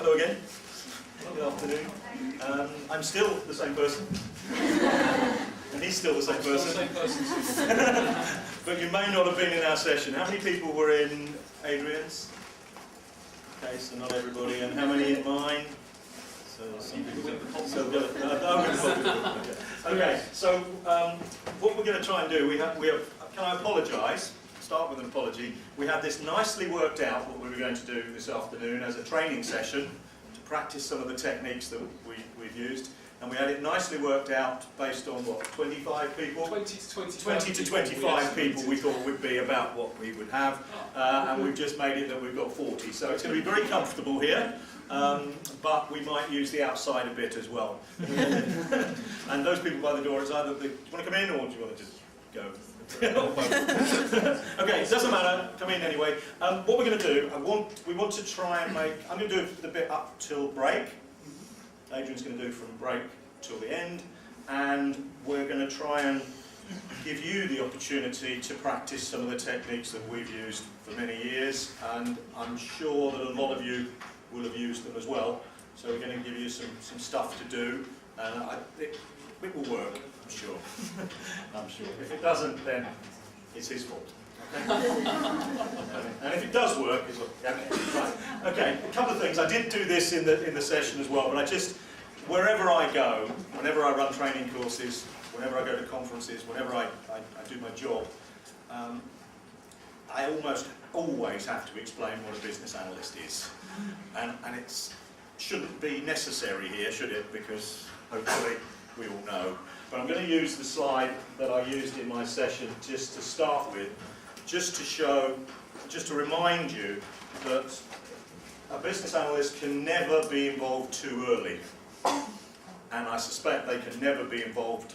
Hello again. Good afternoon. I'm still the same person. And he's still the same person. But you may not have been in our session. How many people were in Adrian's? Okay, so not everybody. And how many in mine? So some people. Okay, so what we're going to try and do, can I apologise? Start with an apology. We had this nicely worked out, what we were going to do this afternoon as a training session to practice some of the techniques that we've used. And we had it nicely worked out based on what, 25 people? 20 to 25 people we thought would be about what we would have. And we've just made it that we've got 40. So it's going to be very comfortable here. But we might use the outside a bit as well. And those people by the door, it's either, do you want to come in or do you want to just go? Okay, it doesn't matter, come in anyway. What we're going to do, we want to try and make, I'm going to do the bit up till break. Adrian's going to do from break till the end. And we're going to try and give you the opportunity to practice some of the techniques that we've used for many years. And I'm sure that a lot of you will have used them as well. So we're going to give you some stuff to do. And it will work, I'm sure. I'm sure. If it doesn't, then it's his fault. Okay? And if it does work, it's right. Okay. A couple of things. I did do this in the session as well, but wherever I go, whenever I run training courses, whenever I go to conferences, whenever I do my job, I almost always have to explain what a business analyst is, and it shouldn't be necessary here, should it? Because hopefully we all know. But I'm going to use the slide that I used in my session just to start with, just to remind you that a business analyst can never be involved too early. And I suspect they can never be involved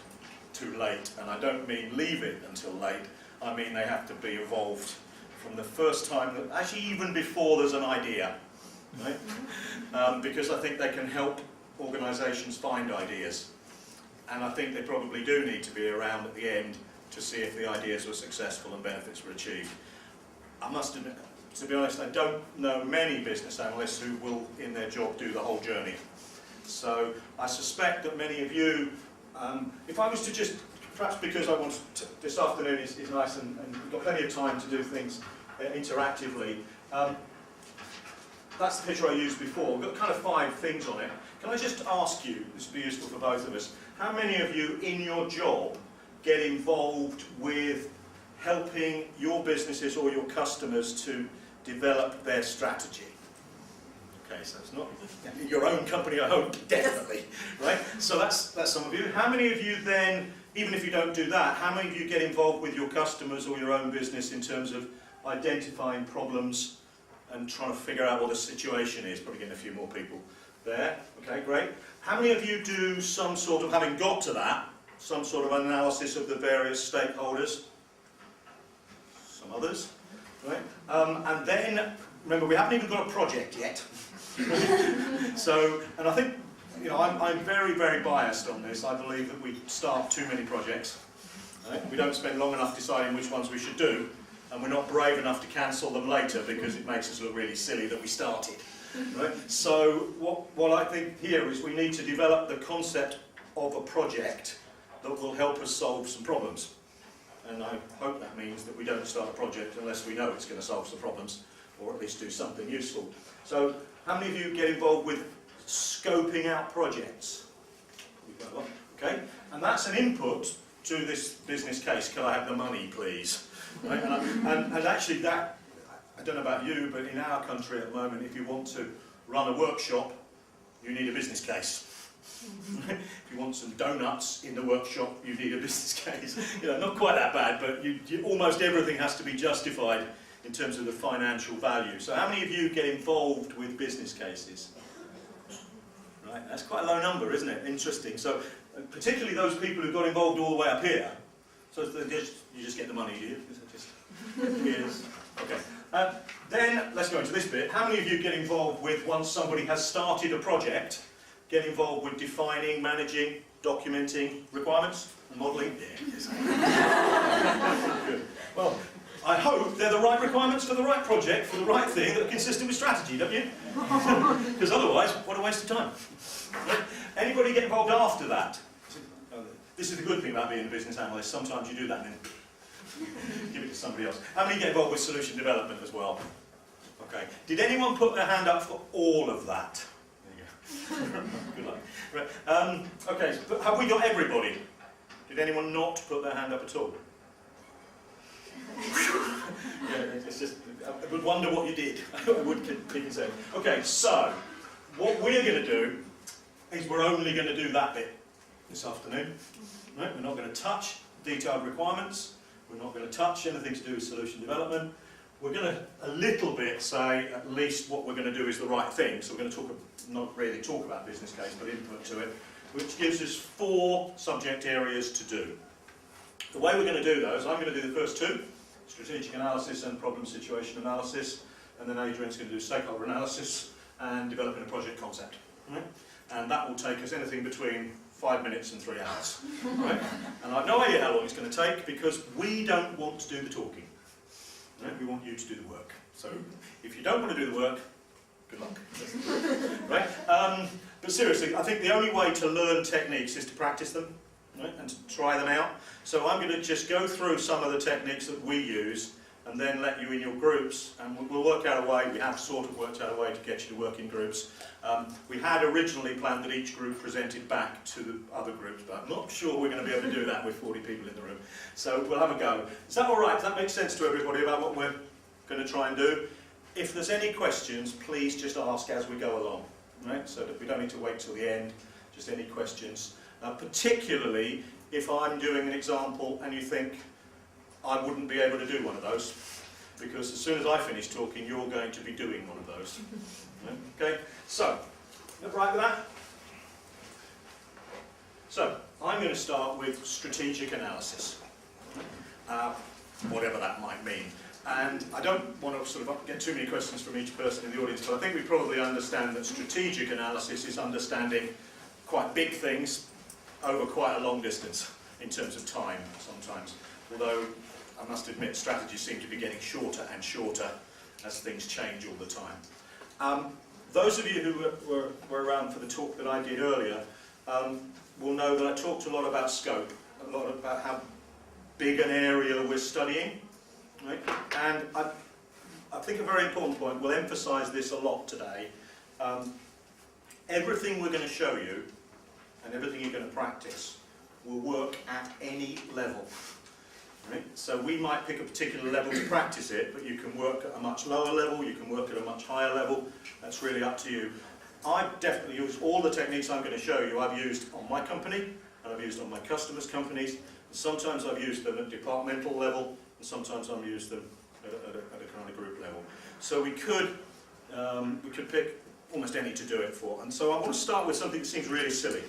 too late. And I don't mean leave it until late, I mean they have to be involved from the first time, actually even before there's an idea. Right? Because I think they can help organisations find ideas. And I think they probably do need to be around at the end to see if the ideas were successful and benefits were achieved. I must admit, to be honest, I don't know many business analysts who will, in their job, do the whole journey. So I suspect that many of you, if I was to just, perhaps because this afternoon is nice and we've got plenty of time to do things interactively, that's the picture I used before. We've got kind of 5 things on it. Can I just ask you, this would be useful for both of us, how many of you in your job get involved with helping your businesses or your customers to develop their strategy? Okay, so it's not your own company, I hope, definitely, right? So that's some of you. How many of you then, even if you don't do that, how many of you get involved with your customers or your own business in terms of identifying problems and trying to figure out what the situation is? Probably getting a few more people there. Okay, great. How many of you do some sort of, having got to that, some sort of analysis of the various stakeholders? Some others, right? And then, remember, we haven't even got a project yet. So, and I think, you know, I'm very, very biased on this. I believe that we start too many projects. Right? We don't spend long enough deciding which ones we should do, and we're not brave enough to cancel them later because it makes us look really silly that we started. Right? So what I think here is we need to develop the concept of a project that will help us solve some problems. And I hope that means that we don't start a project unless we know it's going to solve some problems, or at least do something useful. So how many of you get involved with scoping out projects? Okay, and that's an input to this business case. Can I have the money, please? Right? And actually that, I don't know about you, but in our country at the moment, if you want to run a workshop, you need a business case. If you want some donuts in the workshop, you need a business case. You know, not quite that bad, but almost everything has to be justified in terms of the financial value. So how many of you get involved with business cases? Right, that's quite a low number, isn't it? Interesting. So particularly those people who got involved all the way up here. So you just get the money, do you? Is it just yes. Okay. Then let's go into this bit. How many of you get involved with, once somebody has started a project, get involved with defining, managing, documenting requirements and modelling? Yeah. Good. Well, I hope they're the right requirements for the right project, for the right thing, that are consistent with strategy, don't you? Because otherwise, what a waste of time. Anybody get involved after that? This is the good thing about being a business analyst. Sometimes you do that and then give it to somebody else. How many get involved with solution development as well? Okay. Did anyone put their hand up for all of that? There you go. Good luck. Right. Okay, so have we got everybody? Did anyone not put their hand up at all? Yeah, it's just, I would wonder what you did. I would be concerned. Okay, so what we're going to do is we're only going to do that bit this afternoon. Right? We're not going to touch detailed requirements. We're not going to touch anything to do with solution development. We're going to a little bit say at least what we're going to do is the right thing. So we're going to talk, not really talk about business case, but input to it, which gives us 4 subject areas to do. The way we're going to do those, I'm going to do the first 2, strategic analysis and problem situation analysis, and then Adrian's going to do stakeholder analysis and developing a project concept. Right? And that will take us anything between 5 minutes and 3 hours. Right? And I've no idea how long it's going to take because we don't want to do the talking. Right? We want you to do the work. So if you don't want to do the work, good luck. Right? But seriously, I think the only way to learn techniques is to practice them, right? And to try them out. So I'm going to just go through some of the techniques that we use and then let you in your groups, and we'll work out a way, we have sort of worked out a way to get you to work in groups. We had originally planned that each group presented back to the other groups, but I'm not sure we're going to be able to do that with 40 people in the room. So we'll have a go. Is that all right? Does that make sense to everybody about what we're going to try and do? If there's any questions, please just ask as we go along, right? So that we don't need to wait till the end, just any questions. Particularly if I'm doing an example and you think, I wouldn't be able to do one of those, because as soon as I finish talking, you're going to be doing one of those. Okay, so, right with that? So, I'm going to start with strategic analysis, whatever that might mean. And I don't want to sort of get too many questions from each person in the audience, but I think we probably understand that strategic analysis is understanding quite big things over quite a long distance in terms of time sometimes. Although, I must admit, strategies seem to be getting shorter and shorter as things change all the time. Those of you who were around for the talk that I did earlier will know that I talked a lot about scope, a lot about how big an area we're studying. Right? And I think a very important point, we'll emphasise this a lot today, everything we're going to show you and everything you're going to practice will work at any level. Right? So we might pick a particular level to practice it, but you can work at a much lower level, you can work at a much higher level, that's really up to you. I've definitely used all the techniques I'm going to show you, I've used on my company, and I've used on my customers' companies, and sometimes I've used them at departmental level, and sometimes I've used them at a kind of group level. So we could pick almost any to do it for. And so I want to start with something that seems really silly.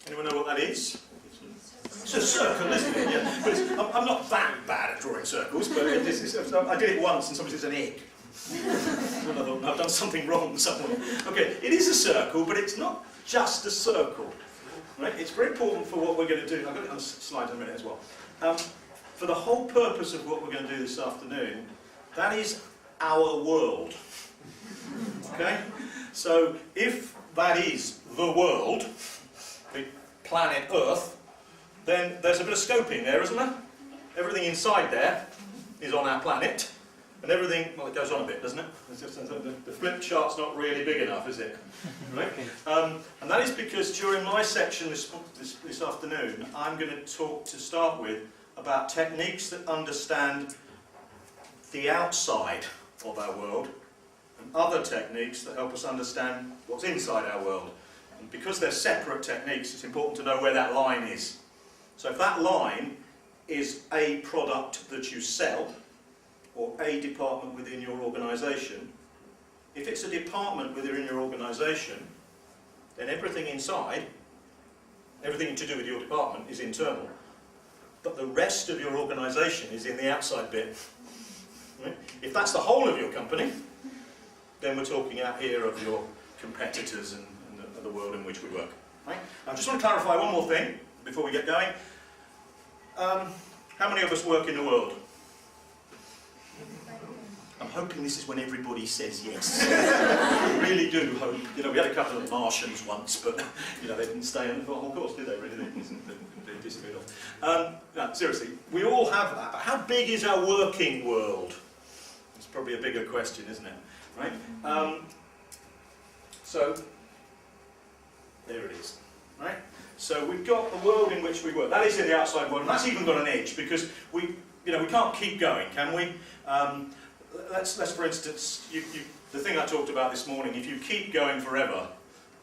Anyone know what that is? It's a circle, isn't it? Yeah. But I'm not that bad at drawing circles, but I did it once and somebody says an egg. And I thought, I've done something wrong somewhere. Okay, it is a circle, but it's not just a circle. Right? It's very important for what we're going to do. I've got it on the slide in a minute as well. For the whole purpose of what we're going to do this afternoon, that is our world. Okay? So if that is the world, the planet Earth, then there's a bit of scoping there, isn't there? Everything inside there is on our planet, and everything, well, it goes on a bit, doesn't it? It's just, the flip chart's not really big enough, is it? Right? And that is because during my section this afternoon, I'm going to talk to start with about techniques that understand the outside of our world, and other techniques that help us understand what's inside our world. And because they're separate techniques, it's important to know where that line is. So if that line is a product that you sell, or a department within your organisation, if it's a department within your organisation, then everything inside, everything to do with your department is internal, but the rest of your organisation is in the outside bit. Right? If that's the whole of your company, then we're talking out here of your competitors and the world in which we work. Right? I just want to clarify one more thing before we get going. How How many of us work in the world? I'm hoping this is when everybody says yes. I really do hope. You know, we had a couple of Martians once, but you know, they didn't stay on the whole course, did they? Really, they disappeared off. No, seriously, we all have that. But how big is our working world? It's probably a bigger question, isn't it? Right? So there it is. Right? So we've got the world in which we work. That is in the outside world, and that's even got an edge because we can't keep going, can we? Let's for instance, the thing I talked about this morning. If you keep going forever,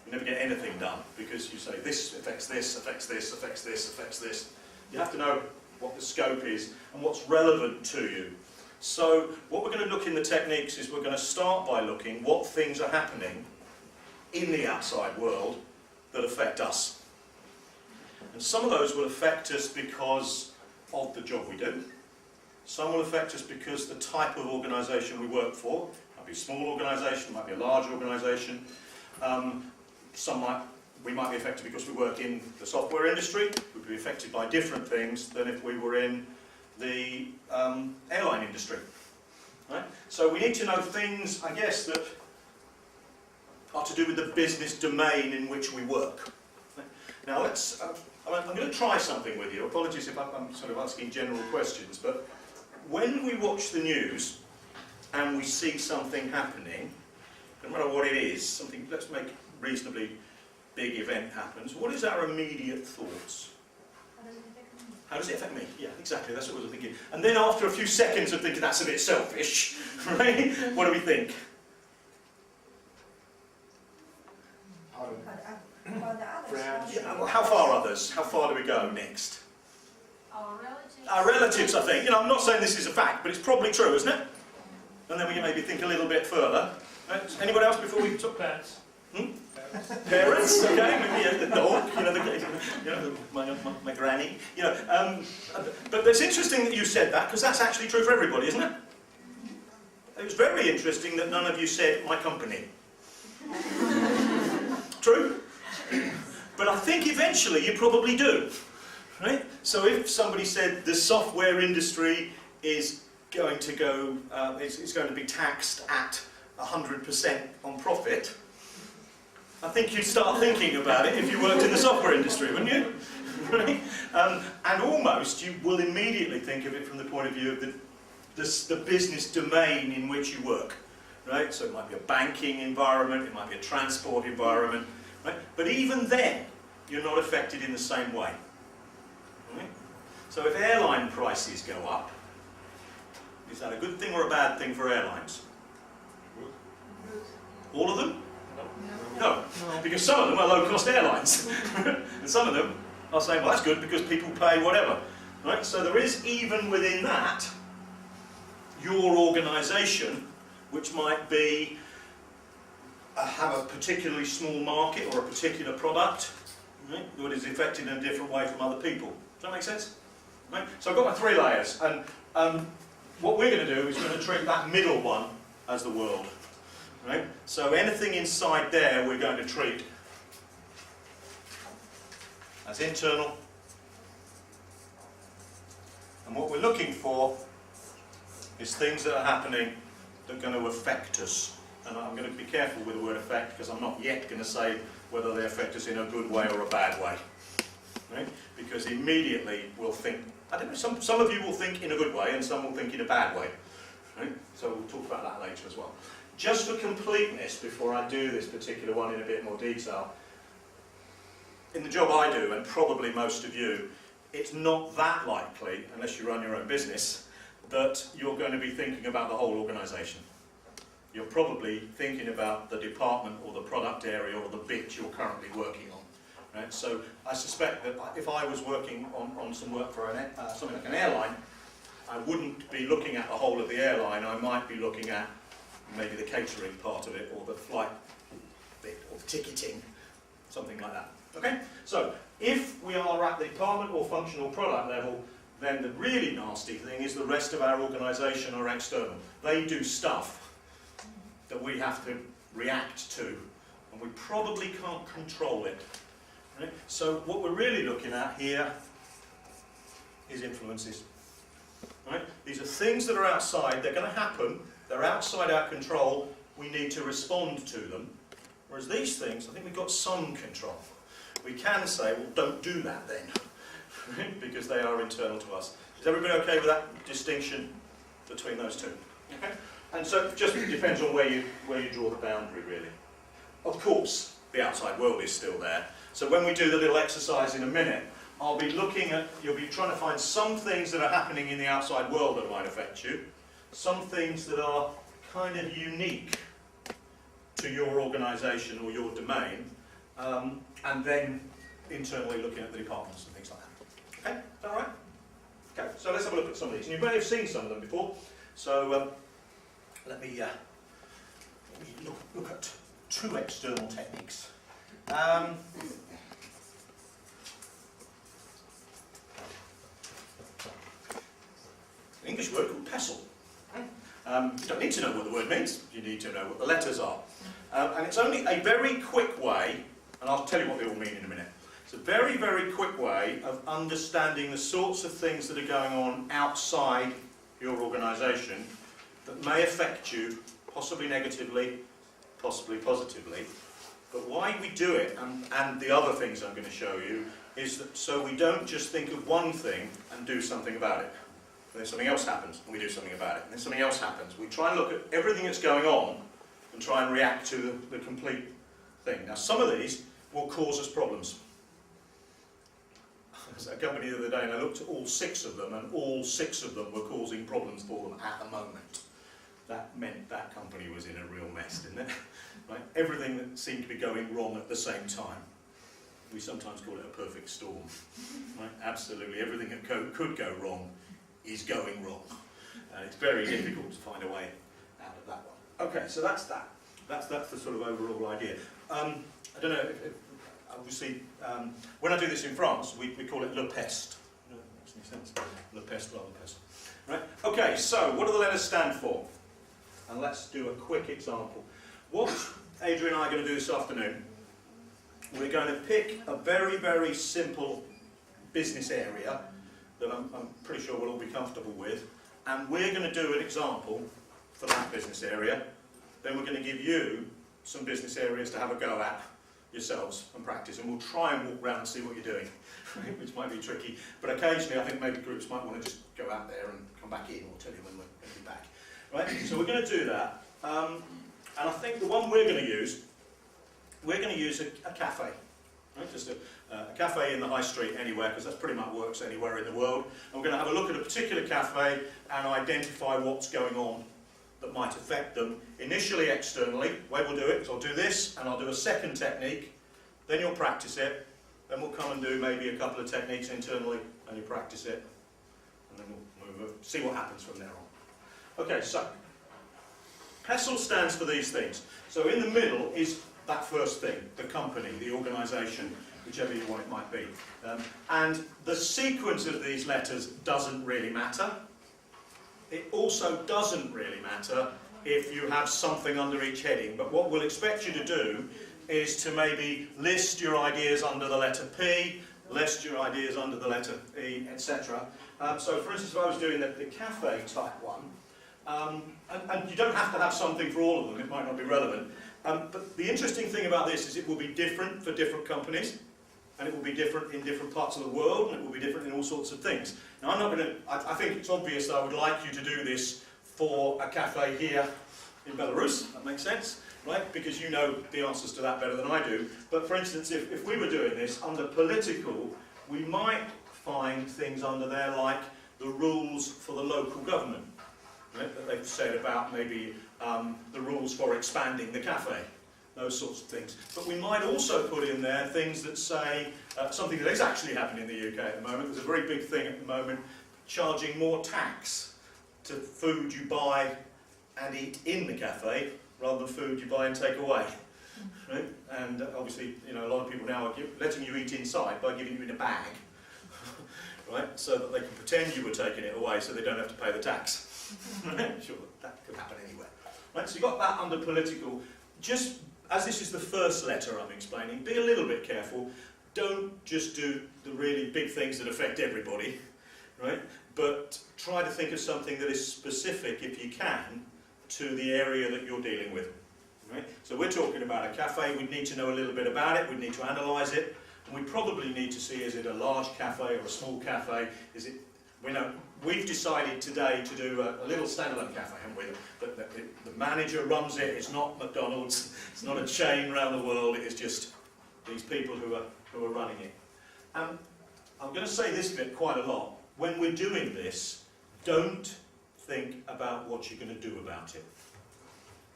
you never get anything done because you say this affects this, affects this, affects this, affects this. You have to know what the scope is and what's relevant to you. So what we're going to look in the techniques is we're going to start by looking what things are happening in the outside world that affect us. And some of those will affect us because of the job we do. Some will affect us because the type of organisation we work for. It might be a small organisation, it might be a large organisation. We might be affected because we work in the software industry. We'd be affected by different things than if we were in the airline industry. Right? So we need to know things, I guess, that are to do with the business domain in which we work. Now let's, I'm going to try something with you. Apologies if I'm sort of asking general questions, but when we watch the news and we see something happening, no matter what it is, something, let's make reasonably big event happens, what is our immediate thoughts? How does it affect me? Yeah, exactly, that's what I was thinking. And then after a few seconds of thinking that's a bit selfish, right? What do we think? Yeah, well, how far others? How far do we go next? Our relatives. Our relatives, I think. You know, I'm not saying this is a fact, but it's probably true, isn't it? And then we can maybe think a little bit further. Right? Anybody else before we talk? Parents. Parents, okay, maybe the dog, my granny. You know, but it's interesting that you said that because that's actually true for everybody, isn't it? It was very interesting that none of you said my company. True? But I think eventually you probably do. Right? So if somebody said the software industry is going to go, it's going to be taxed at 100% on profit, I think you'd start thinking about it if you worked in the software industry, wouldn't you? Right? And almost you will immediately think of it from the point of view of the business domain in which you work. Right? So it might be a banking environment, it might be a transport environment. Right? But even then, you're not affected in the same way. Right? So if airline prices go up, is that a good thing or a bad thing for airlines? All of them? No, because some of them are low-cost airlines, and some of them are saying, well, that's good because people pay whatever. Right? So there is, even within that, your organisation, which might be have a particularly small market or a particular product, right, that is affected in a different way from other people. Does that make sense? Right? So I've got my three layers, and what we're going to do is we're going to treat that middle one as the world. Right? So anything inside there we're going to treat as internal, and what we're looking for is things that are happening that are going to affect us. And I'm going to be careful with the word affect because I'm not yet going to say whether they affect us in a good way or a bad way. Right? Because immediately we'll think, I don't know, some of you will think in a good way and some will think in a bad way. Right? So we'll talk about that later as well. Just for completeness, before I do this particular one in a bit more detail, in the job I do, and probably most of you, it's not that likely, unless you run your own business, that you're going to be thinking about the whole organisation. You're probably thinking about the department or the product area or the bit you're currently working on. Right? So I suspect that if I was working on some work for something like an airline, I wouldn't be looking at the whole of the airline. I might be looking at maybe the catering part of it, or the flight bit, or the ticketing, something like that. Okay? So if we are at the department or functional product level, then the really nasty thing is the rest of our organisation are external. They do stuff that we have to react to, and we probably can't control it. Right? So what we're really looking at here is influences. Right? These are things that are outside, they're going to happen, they're outside our control, we need to respond to them. Whereas these things, I think we've got some control. We can say, well, don't do that then, right? Because they are internal to us. Is everybody okay with that distinction between those two? Okay? And so it just depends on where you draw the boundary, really. Of course, the outside world is still there. So when we do the little exercise in a minute, I'll be looking at, you'll be trying to find some things that are happening in the outside world that might affect you, some things that are kind of unique to your organisation or your domain, and then internally looking at the departments and things like that. Okay, is that all right? Okay, so let's have a look at some of these. And you may have seen some of them before, so let me look at two external techniques. English word called pestle. You don't need to know what the word means, you need to know what the letters are. And it's only a very quick way, and I'll tell you what they all mean in a minute. It's a very, very quick way of understanding the sorts of things that are going on outside your organisation that may affect you, possibly negatively, possibly positively. But why we do it, and the other things I'm going to show you, is that so we don't just think of one thing and do something about it. Then something else happens, and we do something about it. And then something else happens. We try and look at everything that's going on and try and react to the complete thing. Now, some of these will cause us problems. I was at a company the other day, and I looked at all 6 of them, and all 6 of them were causing problems for them at the moment. That meant that company was in a real mess, didn't it? Right? Everything that seemed to be going wrong at the same time. We sometimes call it a perfect storm. Right? Absolutely, everything that could go wrong is going wrong. And it's very difficult to find a way out of that one. Okay, so that's that. That's the sort of overall idea. I don't know, obviously, when I do this in France, we call it le peste. No, that makes any sense. Le peste rather than peste. Right? Okay, so what do the letters stand for? And let's do a quick example. What Adrian and I are going to do this afternoon, we're going to pick a very, very simple business area that I'm pretty sure we'll all be comfortable with, and we're going to do an example for that business area. Then we're going to give you some business areas to have a go at yourselves and practice, and we'll try and walk around and see what you're doing, which might be tricky, but occasionally I think maybe groups might want to just go out there and come back in, or tell you when we're going to be back. Right? So we're going to do that, and I think the one we're going to use a cafe. Right? Just a cafe in the high street anywhere, because that pretty much works anywhere in the world. And we're going to have a look at a particular cafe and identify what's going on that might affect them. Initially externally, the way we'll do it is I'll do this and I'll do a second technique, then you'll practice it, then we'll come and do maybe a couple of techniques internally and you practice it, and then we'll see what happens from there on. Okay, so PESTLE stands for these things. So in the middle is that first thing, the company, the organisation, whichever you want it might be. And the sequence of these letters doesn't really matter. It also doesn't really matter if you have something under each heading, but what we'll expect you to do is to maybe list your ideas under the letter P, list your ideas under the letter E, etc. So for instance, if I was doing the cafe type one, and you don't have to have something for all of them, it might not be relevant, but the interesting thing about this is it will be different for different companies, and it will be different in different parts of the world, and it will be different in all sorts of things. Now I'm not going to, I think it's obvious that I would like you to do this for a cafe here in Belarus, that makes sense, right? Because you know the answers to that better than I do. But for instance, if we were doing this under political, we might find things under there like the rules for the local government, right? That they've said about maybe the rules for expanding the cafe. Those sorts of things. But we might also put in there things that say, something that is actually happening in the UK at the moment, there's a very big thing at the moment, charging more tax to food you buy and eat in the cafe, rather than food you buy and take away. Right? And obviously, you know, a lot of people now are letting you eat inside by giving you in a bag, right? So that they can pretend you were taking it away so they don't have to pay the tax. Right? Sure, that could happen anywhere. Right? So you've got that under political. Just as this is the first letter I'm explaining, be a little bit careful. Don't just do the really big things that affect everybody. right? But try to think of something that is specific, if you can, to the area that you're dealing with. Right? So we're talking about a cafe, we need to know a little bit about it, we need to analyse it, and we probably need to see, is it a large cafe or a small cafe? Is it, we've decided today to do a little standalone cafe, haven't we? The manager runs it, it's not McDonald's, it's not a chain around the world, it is just these people who are running it. I'm going to say this bit quite a lot. When we're doing this, don't think about what you're going to do about it.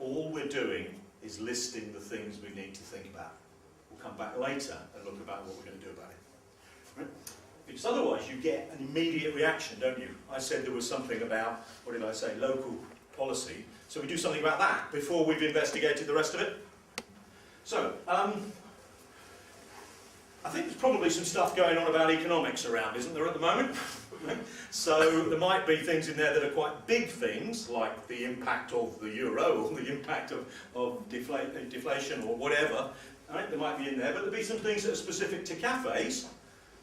All we're doing is listing the things we need to think about. We'll come back later and look about what we're going to do about it. Right? Because otherwise you get an immediate reaction, don't you? I said there was something about, what did I say, local policy. So we do something about that before we've investigated the rest of it. So, I think there's probably some stuff going on about economics around, isn't there, at the moment? So there might be things in there that are quite big things, like the impact of the euro, or the impact of deflation, or whatever. Right? There might be in there, but there'll be some things that are specific to cafes,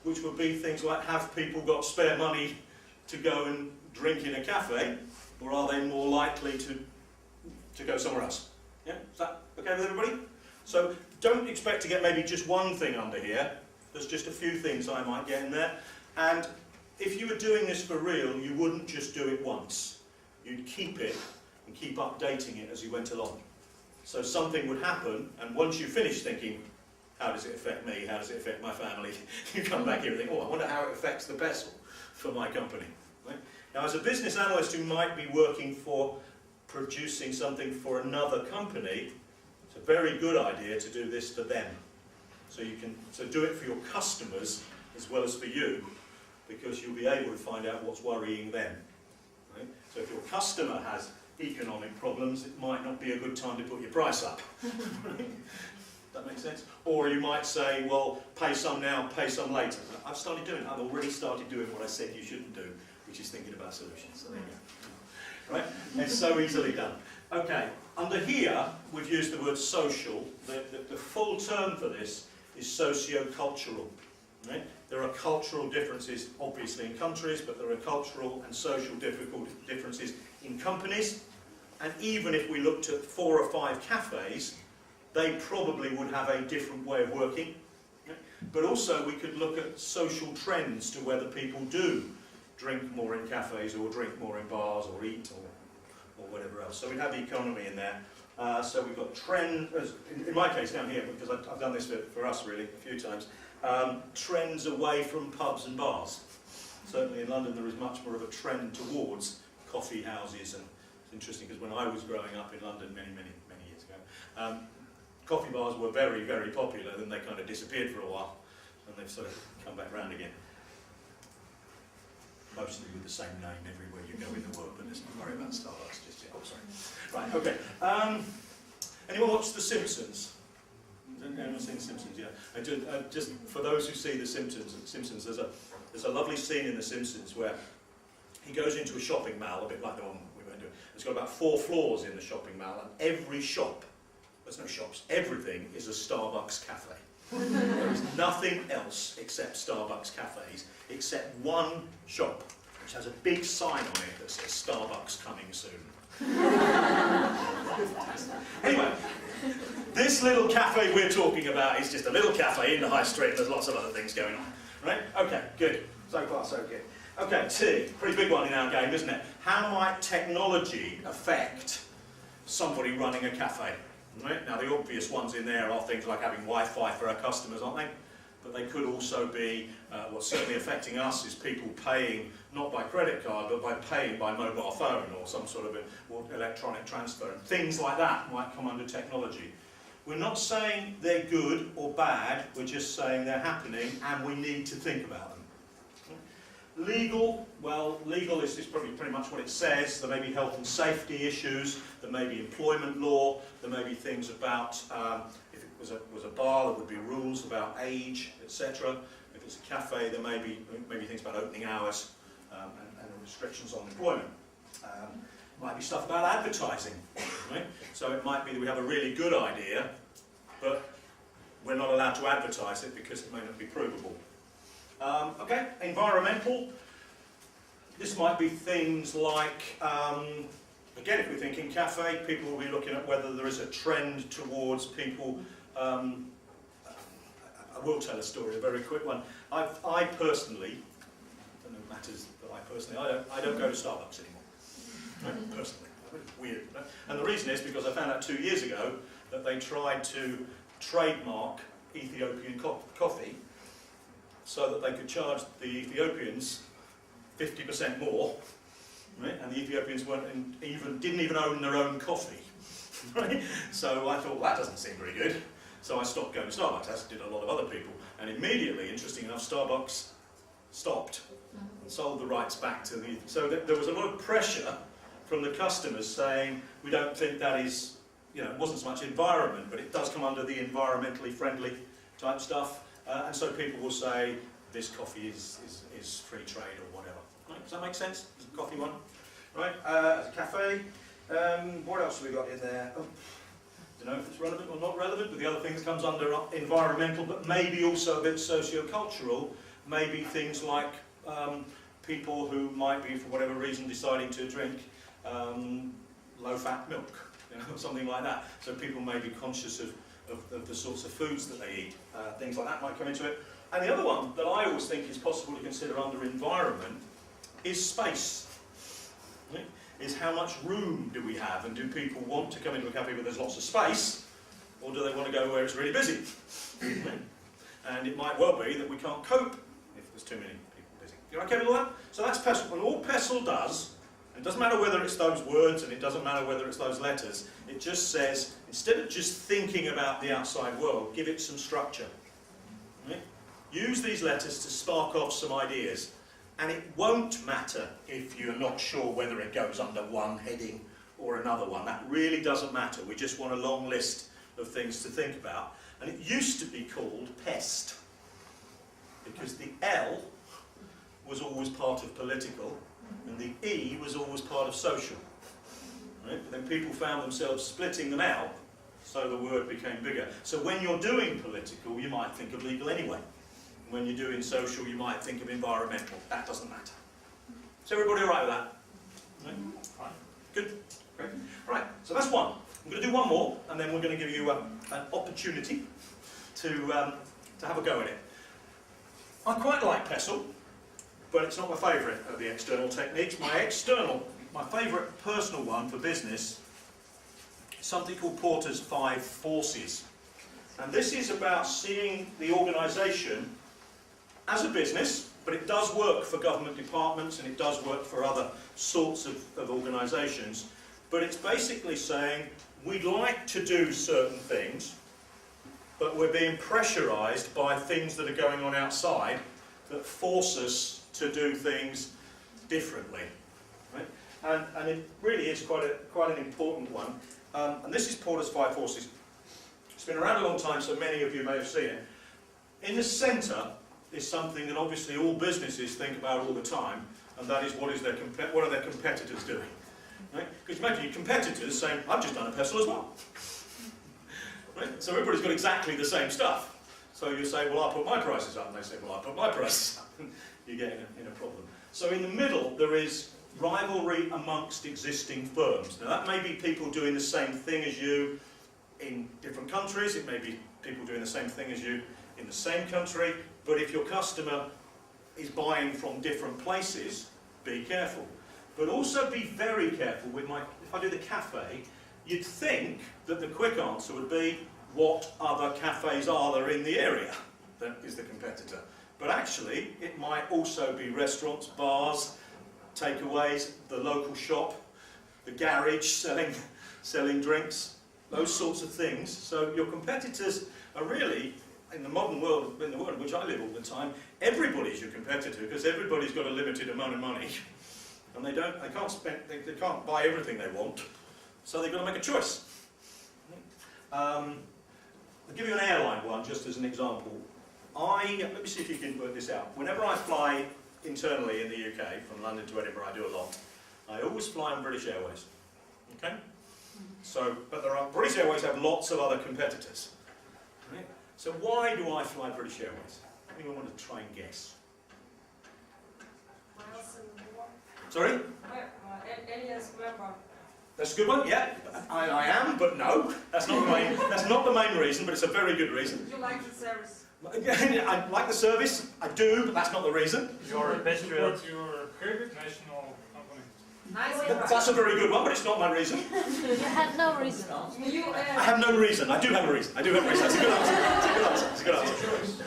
which would be things like, have people got spare money to go and drink in a cafe, or are they more likely to go somewhere else? Yeah, is that okay with everybody? So don't expect to get maybe just one thing under here. There's just a few things I might get in there. And if you were doing this for real, you wouldn't just do it once. You'd keep it and keep updating it as you went along. So something would happen, and once you finish thinking, how does it affect me? How does it affect my family? You come back here and think, oh, I wonder how it affects the pestle for my company. Right? Now, as a business analyst who might be working for producing something for another company, it's a very good idea to do this for them. So you can do it for your customers as well as for you, because you'll be able to find out what's worrying them. Right? So if your customer has economic problems, it might not be a good time to put your price up. Right? That makes sense? Or you might say, well, pay some now, pay some later. I've started doing it. I've already started doing what I said you shouldn't do, which is thinking about solutions. So there you go. Right? It's so easily done. Okay, under here, we've used the word social. The full term for this is socio-cultural. Right? There are cultural differences, obviously, in countries, but there are cultural and social differences in companies. And even if we looked at 4 or 5 cafes, they probably would have a different way of working. Right? But also we could look at social trends to whether people do drink more in cafes or drink more in bars or eat or whatever else. So we have economy in there. So we've got trend, in my case down here, because I've done this for us really a few times, trends away from pubs and bars. Certainly in London there is much more of a trend towards coffee houses, and it's interesting because when I was growing up in London many years ago, coffee bars were very, very popular, then they kind of disappeared for a while, and they've sort of come back round again. Mostly with the same name everywhere you go in the world, but let's not worry about Starbucks just yet. Oh, sorry. Right, okay. Anyone watch The Simpsons? Anyone seen The Simpsons? Yeah. Just for those who see The Simpsons, there's a lovely scene in The Simpsons where he goes into a shopping mall, a bit like the one we went to. It's got about 4 floors in the shopping mall, and every shop, there's no shops, everything is a Starbucks cafe. There is nothing else except Starbucks cafes, except one shop, which has a big sign on it that says Starbucks coming soon. Anyway, this little cafe we're talking about is just a little cafe in the high street. There's lots of other things going on. Right? Okay, good. So far, so good. Okay, T, pretty big one in our game, isn't it? How might technology affect somebody running a cafe? Right? Now, the obvious ones in there are things like having Wi-Fi for our customers, aren't they? But they could also be, what's certainly affecting us is people paying, not by credit card, but by paying by mobile phone or some sort of electronic transfer. And things like that might come under technology. We're not saying they're good or bad, we're just saying they're happening and we need to think about them. Legal, well, legal is probably pretty much what it says. There may be health and safety issues, there may be employment law, there may be things about, if it was a bar, there would be rules about age, etc. If it's a cafe, there may be things about opening hours and restrictions on employment. Might be stuff about advertising, right? So it might be that we have a really good idea, but we're not allowed to advertise it because it may not be provable. Okay, environmental. This might be things like, again, if we're thinking cafe, people will be looking at whether there is a trend towards people. I will tell a story, a very quick one. I personally, I don't know if it matters that I personally, I don't go to Starbucks anymore. Right? Personally. Weird. Right? And the reason is because I found out 2 years ago that they tried to trademark Ethiopian coffee so that they could charge the Ethiopians 50% more, right? And the Ethiopians didn't even own their own coffee. Right? So I thought, well, that doesn't seem very good. So I stopped going to Starbucks, as did a lot of other people. And immediately, interesting enough, Starbucks stopped and sold the rights back to the... So there was a lot of pressure from the customers saying, we don't think that is, you know, it wasn't so much environment, but it does come under the environmentally friendly type stuff. And so people will say, this coffee is free trade or whatever. Right? Does that make sense? It's a coffee one. Right? As a cafe. What else have we got in there? Oh, I don't know if it's relevant or not relevant, but the other thing that comes under environmental, but maybe also a bit socio-cultural, maybe things like people who might be, for whatever reason, deciding to drink low-fat milk, you know, something like that. So people may be conscious of the sorts of foods that they eat. Things like that might come into it. And the other one that I always think is possible to consider under environment is space. Right? Is how much room do we have, and do people want to come into a cafe where there's lots of space, or do they want to go where it's really busy? And it might well be that we can't cope if there's too many people busy. You okay with all that? So that's PESTLE. And all PESTLE does, it doesn't matter whether it's those words and it doesn't matter whether it's those letters, it just says, instead of just thinking about the outside world, give it some structure. Right? Use these letters to spark off some ideas. And it won't matter if you're not sure whether it goes under one heading or another one. That really doesn't matter. We just want a long list of things to think about. And it used to be called PEST, because the L was always part of political, and the E was always part of social. Right? But then people found themselves splitting them out, so the word became bigger. So when you're doing political, you might think of legal anyway. When you're doing social, you might think of environmental. That doesn't matter. Is everybody all right with that? Right? Right. Good. Great. Right. So that's one. I'm going to do one more, and then we're going to give you an opportunity to have a go at it. I quite like PESTLE, but it's not my favourite of the external techniques. My favourite personal one for business is something called Porter's 5 Forces. And this is about seeing the organisation as a business, but it does work for government departments and it does work for other sorts of organisations. But it's basically saying, we'd like to do certain things, but we're being pressurised by things that are going on outside that force us to do things differently. Right? And it really is quite an important one. And this is Porter's 5 Forces. It's been around a long time, so many of you may have seen it. In the centre is something that obviously all businesses think about all the time, and that is what are their competitors doing? Right? Because imagine your competitors saying, I've just done a PESTLE as well. Right? So everybody's got exactly the same stuff. So you say, well, I'll put my prices up, and they say, well, I'll put my prices up. You get in a problem. So in the middle, there is rivalry amongst existing firms. Now that may be people doing the same thing as you in different countries, it may be people doing the same thing as you in the same country, but if your customer is buying from different places, be careful. But also be very careful with if I do the cafe, you'd think that the quick answer would be, what other cafes are there in the area that is the competitor? But actually, it might also be restaurants, bars, takeaways, the local shop, the garage selling drinks, those sorts of things. So your competitors are really, in the modern world, in the world in which I live all the time, everybody's your competitor because everybody's got a limited amount of money, and they can't buy everything they want, so they've got to make a choice. I'll give you an airline one just as an example. Let me see if you can work this out. Whenever I fly internally in the UK, from London to Edinburgh, I do a lot. I always fly on British Airways. Okay? So, but British Airways have lots of other competitors. Right? So why do I fly British Airways? Anyone want to try and guess? Miles and more. Sorry? Alias member. That's a good one, yeah. I am, but no. That's not the main reason, but it's a very good reason. You like the service? I like the service, I do, but that's not the reason. Your patriot. Support your favorite national company. Nice. That's a very good one, but it's not my reason. You have no reason. I have no reason. I do have a reason. I do have a reason. That's a good answer. That's a good answer. That's a good answer.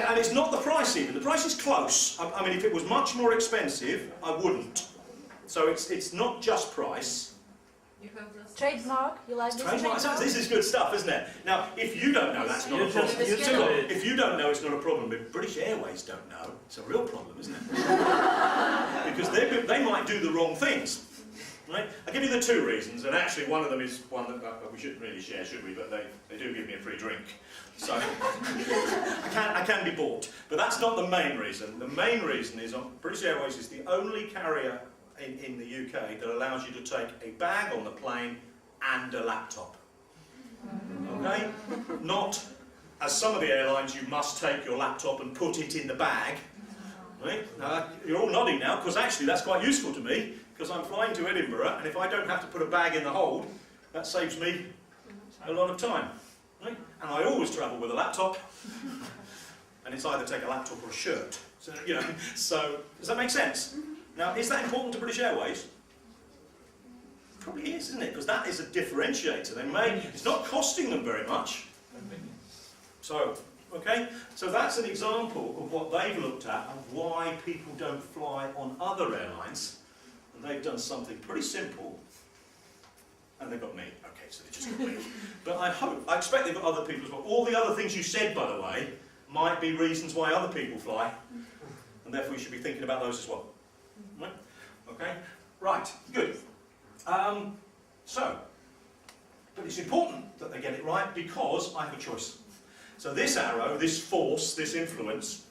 And it's not the price even. The price is close. I mean, if it was much more expensive, I wouldn't. So it's not just price. You have this. Trademark, you like this Trademark. trademark? This is good stuff, isn't it? Now, if you don't know, that's not a problem. If you don't know, it's not a problem. If British Airways don't know, it's a real problem, isn't it? Because they might do the wrong things. Right? I'll give you the two reasons, and actually one of them is one that we shouldn't really share, should we? But they do give me a free drink. So I can be bought. But that's not the main reason. The main reason is British Airways is the only carrier in the UK that allows you to take a bag on the plane and a laptop. Okay? Not, as some of the airlines, you must take your laptop and put it in the bag. Right? You're all nodding now, because actually that's quite useful to me, because I'm flying to Edinburgh, and if I don't have to put a bag in the hold, that saves me a lot of time. Right? And I always travel with a laptop, and it's either take a laptop or a shirt. So, so does that make sense? Now, is that important to British Airways? Probably is, isn't it? Because that is a differentiator. It's not costing them very much. So, okay, so that's an example of what they've looked at and why people don't fly on other airlines. And they've done something pretty simple. And they've got me. Okay, so they just got me. But I expect they've got other people as well. All the other things you said, by the way, might be reasons why other people fly. And therefore you should be thinking about those as well. Right? Okay? Right, good. But it's important that they get it right because I have a choice. So this arrow, this force, this influence,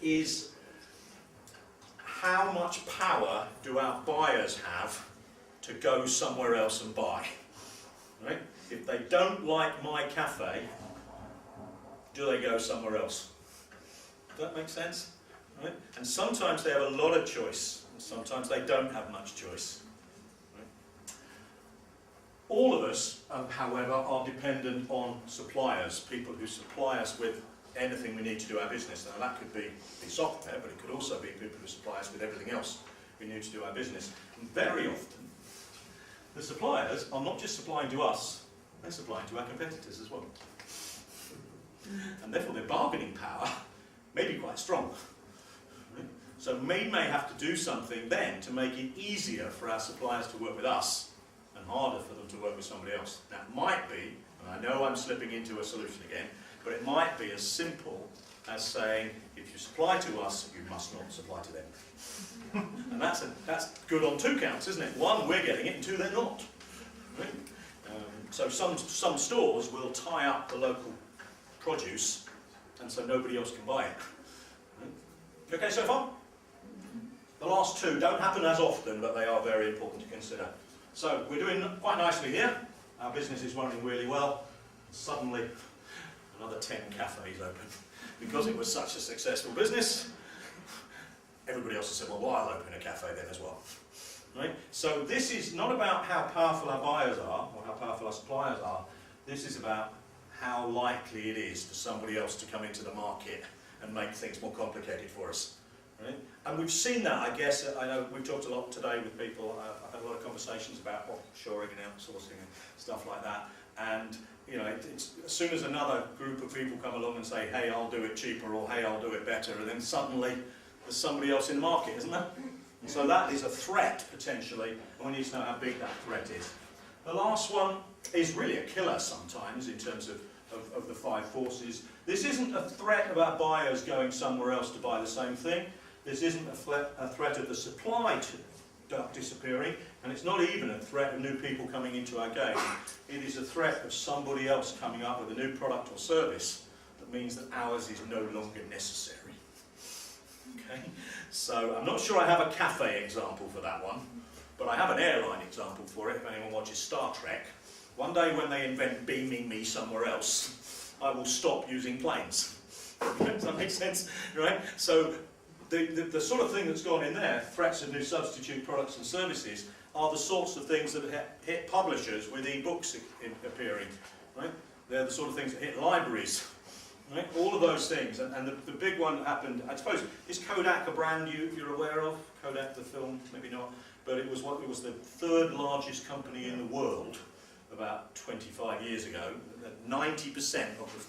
is how much power do our buyers have to go somewhere else and buy? Right? If they don't like my cafe, do they go somewhere else? Does that make sense? Right? And sometimes they have a lot of choice, and sometimes they don't have much choice. Right? All of us, however, are dependent on suppliers, people who supply us with anything we need to do our business. Now that could be software, but it could also be people who supply us with everything else we need to do our business. And very often, the suppliers are not just supplying to us, they're supplying to our competitors as well. And therefore their bargaining power may be quite strong. So we may have to do something then to make it easier for our suppliers to work with us and harder for them to work with somebody else. Now it might be, and I know I'm slipping into a solution again, but it might be as simple as saying, if you supply to us, you must not supply to them. And that's good on two counts, isn't it? One, we're getting it, and two, they're not. Right? So some stores will tie up the local produce, and so nobody else can buy it. Right? Okay so far? The last two don't happen as often, but they are very important to consider. So we're doing quite nicely here. Our business is running really well. Suddenly, another 10 cafes open. Because it was such a successful business, everybody else has said, well, I'll open a cafe then as well. Right? So this is not about how powerful our buyers are, or how powerful our suppliers are. This is about how likely it is for somebody else to come into the market and make things more complicated for us. Right? And we've seen that, I guess. I know we've talked a lot today with people. I've had a lot of conversations about offshoring and outsourcing and stuff like that. And it's, as soon as another group of people come along and say, hey, I'll do it cheaper, or hey, I'll do it better, and then suddenly there's somebody else in the market, isn't there? And so that is a threat, potentially, and we need to know how big that threat is. The last one is really a killer sometimes in terms of the five forces. This isn't a threat of our buyers going somewhere else to buy the same thing. This isn't a threat of the supply disappearing, and it's not even a threat of new people coming into our game. It is a threat of somebody else coming up with a new product or service that means that ours is no longer necessary. Okay? So I'm not sure I have a cafe example for that one, but I have an airline example for it if anyone watches Star Trek. One day when they invent beaming me somewhere else, I will stop using planes. Does that make sense? Right? So the sort of thing that's gone in there, threats of new substitute products and services, are the sorts of things that hit publishers with e-books appearing, right? They're the sort of things that hit libraries, right? All of those things, and the big one that happened, I suppose, is Kodak a brand you're aware of? Kodak, the film, maybe not, but it was the third largest company in the world about 25 years ago. 90% of the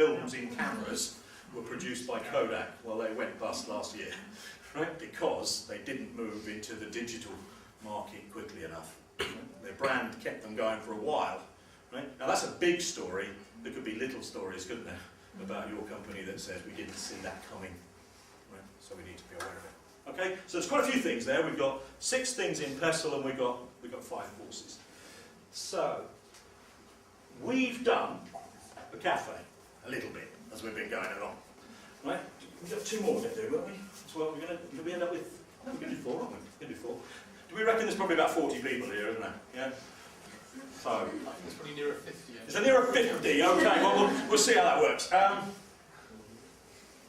films in cameras were produced by Kodak. Well, they went bust last year, right? Because they didn't move into the digital market quickly enough. Their brand kept them going for a while, right? Now that's a big story. There could be little stories, couldn't there, about your company that says we didn't see that coming, right? So we need to be aware of it. Okay, so there's quite a few things there. We've got 6 things in PESTLE and we've got 5 courses. So we've done the cafe a little bit as we've been going along, right? We've got 2 more to do, won't we? So we're going to end up with. We're going to do 4, aren't we? We're going to do 4. Do we reckon there's probably about 40 people here, isn't there? Yeah. So I think it's probably nearer 50. is it nearer 50? Okay. Well, we'll see how that works.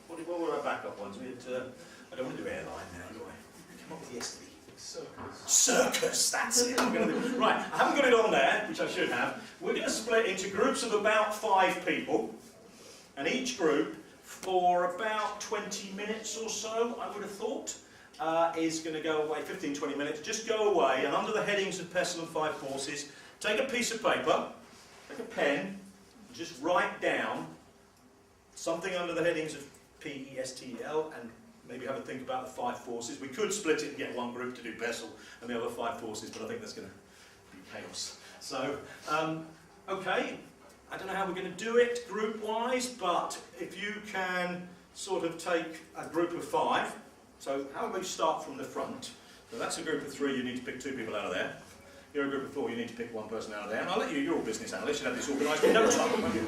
What were our backup ones? We had. I don't want to do airline now, do I? Come up with yesterday. Circus, that's it. Right, I haven't got it on there, which I should have. We're going to split into groups of about 5 people, and each group, for about 20 minutes or so, I would have thought, is going to go away, 15-20 minutes, just go away, and under the headings of PESTLE and 5 courses, take a piece of paper, take a pen, and just write down something under the headings of PESTL, and maybe have a think about the 5 forces. We could split it and get one group to do PESTLE and the other 5 forces, but I think that's going to be chaos. So, okay, I don't know how we're going to do it group-wise, but if you can sort of take a group of 5, so how about you start from the front? So that's a group of 3, you need to pick 2 people out of there. You're a group of 4, you need to pick 1 person out of there. And I'll let you, you're all business analysts, you'll have this organised in no time, won't you?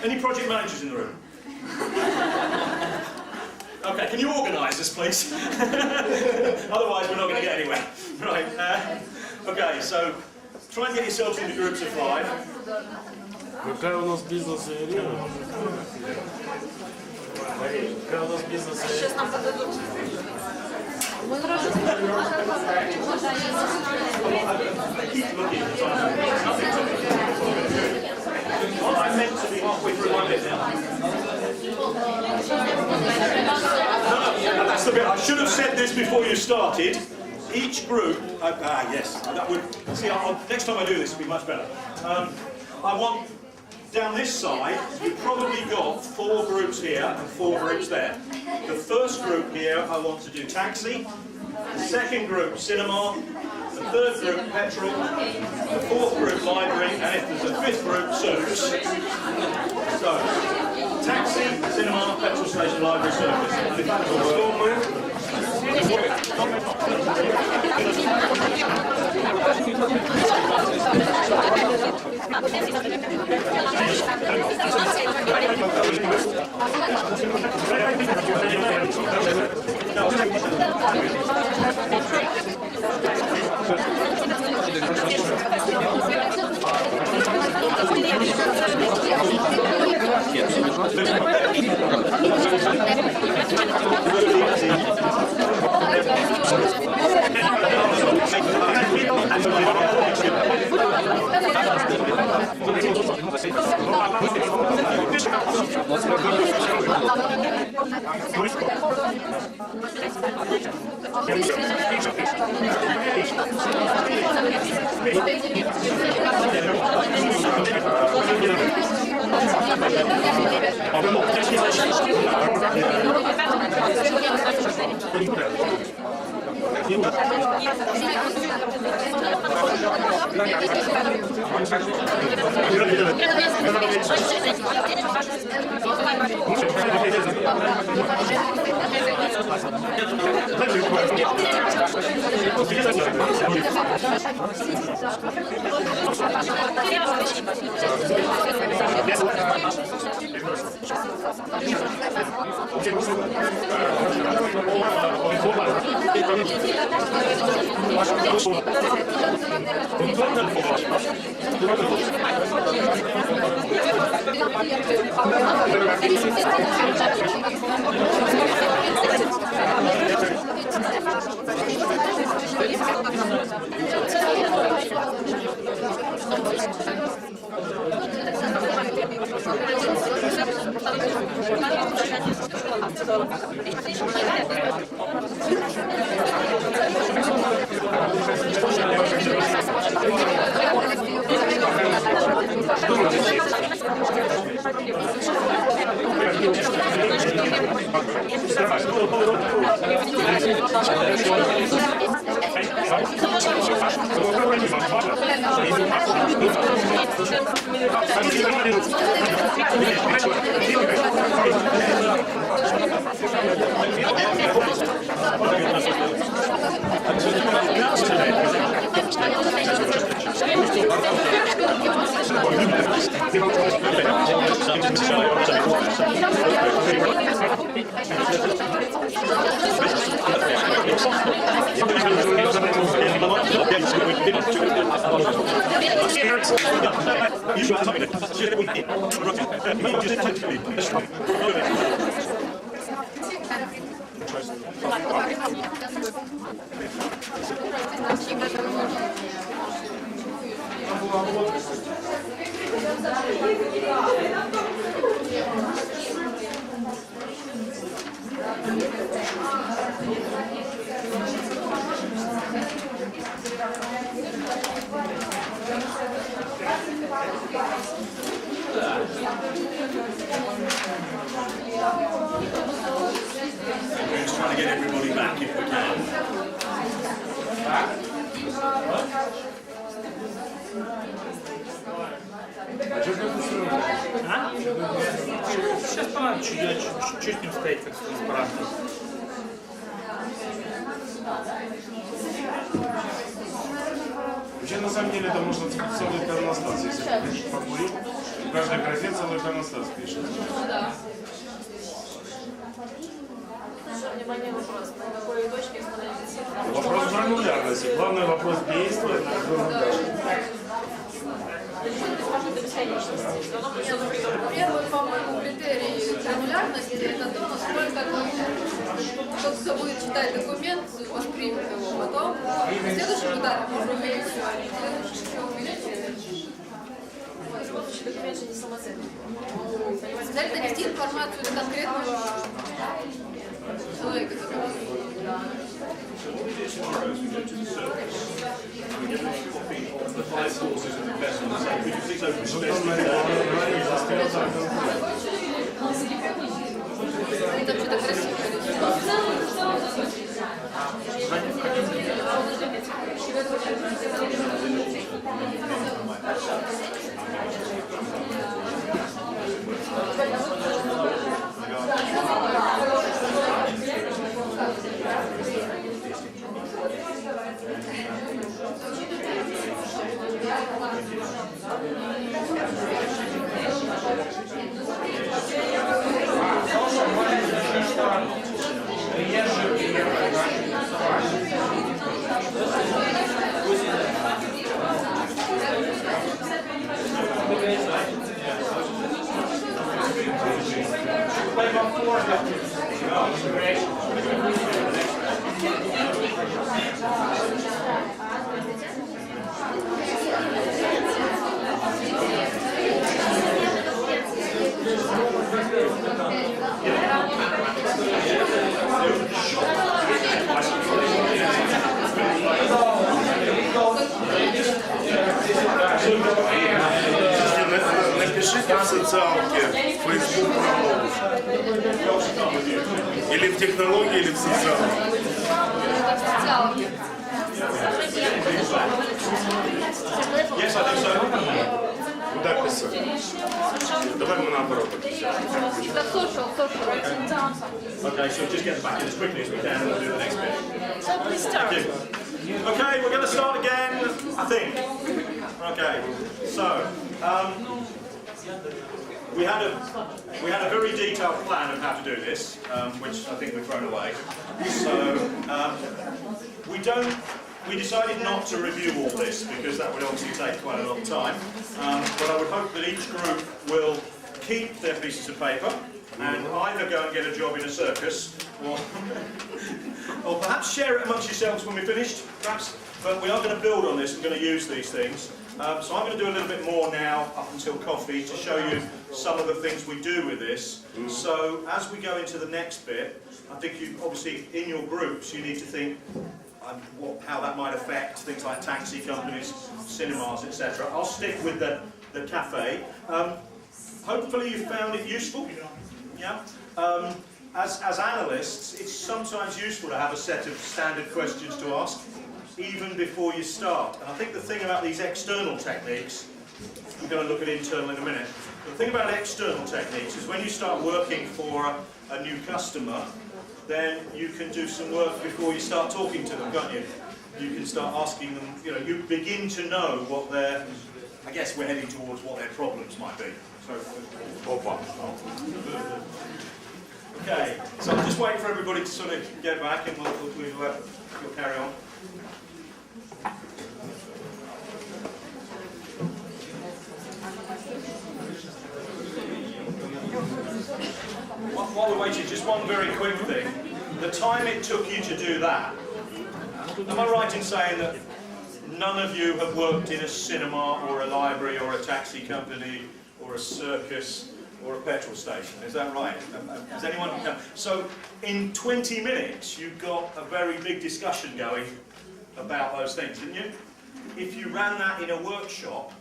Any project managers in the room? Okay, can you organise this, please? Otherwise, we're not going to get anywhere. Right. Okay, so try and get yourselves into groups of 5. Какая у нас бизнес-арена? Какая у нас бизнес-арена? Сейчас нам подадут. Well, I meant to be halfway through my bit now. No, that's the bit. I should have said this before you started. Each group, yes, that would. See, next time I do this, it'll be much better. I want down this side. You've probably got 4 groups here and 4 groups there. The first group here, I want to do taxi. The second group, cinema. The third group, petrol. The 4th group, library. And if there's a 5th group, service. So, taxi, cinema, petrol station, library, service. And if that's all Thank you. We're just trying to get everybody back if we can. Сейчас понадо чуть не устоять, как транспарантом. Вообще, на самом деле, это можно целый иконостас, если ты покурил, в каждой графе целый иконостас пишет. Внимание, вопрос. На какой точке остановить цифру? Вопрос гранулярности. Главный вопрос действия – это гранулярность. Первый, по-моему, критерий гранулярности – это то, насколько тот, кто будет читать документ, воспримет его. Потом в следующем этапе можно увидеть все, следующий еще увидеть. Документ же не самоцель. Цель – донести информацию до конкретного человека. Это вообще-то красиво. Напишите в социалке Facebook пролог. Или в технологии, или в социалке. Yes, I think so. Куда писать? Давай мы наоборот напишем. Okay, so just get back in as quickly as we can and we'll do the next bit. So please start. Thank you. Okay, we're going to start again, I think. Okay, so we had a very detailed plan of how to do this, which I think we've thrown away. So we decided not to review all this because that would obviously take quite a long time. But I would hope that each group will keep their pieces of paper and either go and get a job in a circus or perhaps share it amongst yourselves when we're finished, perhaps. But we are going to build on this, we're going to use these things. So I'm going to do a little bit more now up until coffee to show you some of the things we do with this. So as we go into the next bit, I think you obviously in your groups you need to think how that might affect things like taxi companies, cinemas, etc. I'll stick with the cafe. Hopefully you found it useful. Yeah. As analysts, it's sometimes useful to have a set of standard questions to ask, even before you start. And I think the thing about these external techniques, we're going to look at internal in a minute, but the thing about external techniques is when you start working for a new customer, then you can do some work before you start talking to them, can't you? You can start asking them, you begin to know what their, I guess we're heading towards what their problems might be. So, okay, so I'll just wait for everybody to sort of get back and we'll carry on. While we're waiting, just one very quick thing. The time it took you to do that, am I right in saying that none of you have worked in a cinema or a library or a taxi company or a circus or a petrol station? Is that right? Has anyone? No. So in 20 minutes you got a very big discussion going about those things, didn't you? If you ran that in a workshop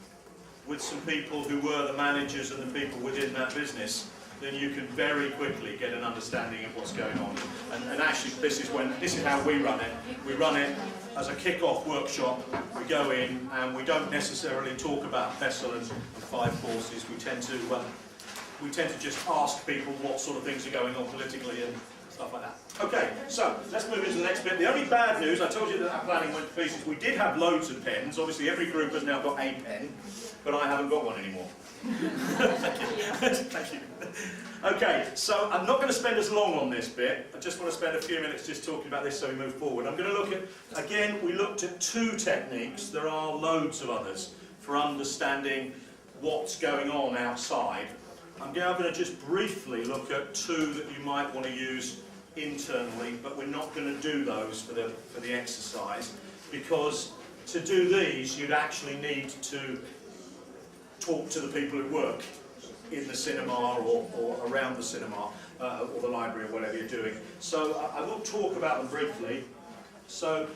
with some people who were the managers and the people within that business, then you can very quickly get an understanding of what's going on. And actually this is how we run it. We run it as a kick-off workshop. We go in and we don't necessarily talk about PESEL and 5 courses. We tend to just ask people what sort of things are going on politically and stuff like that. Okay, so let's move into the next bit. The only bad news, I told you that our planning went to pieces. We did have loads of pens. Obviously every group has now got a pen, but I haven't got one anymore. Thank you. Thank you. Okay, so I'm not going to spend as long on this bit. I just want to spend a few minutes just talking about this so we move forward. I'm going to look at, again, we looked at 2 techniques. There are loads of others for understanding what's going on outside. I'm now going to just briefly look at 2 that you might want to use internally, but we're not going to do those for the exercise, because to do these you'd actually need to talk to the people who work in the cinema or around the cinema or the library or whatever you're doing. So I will talk about them briefly. So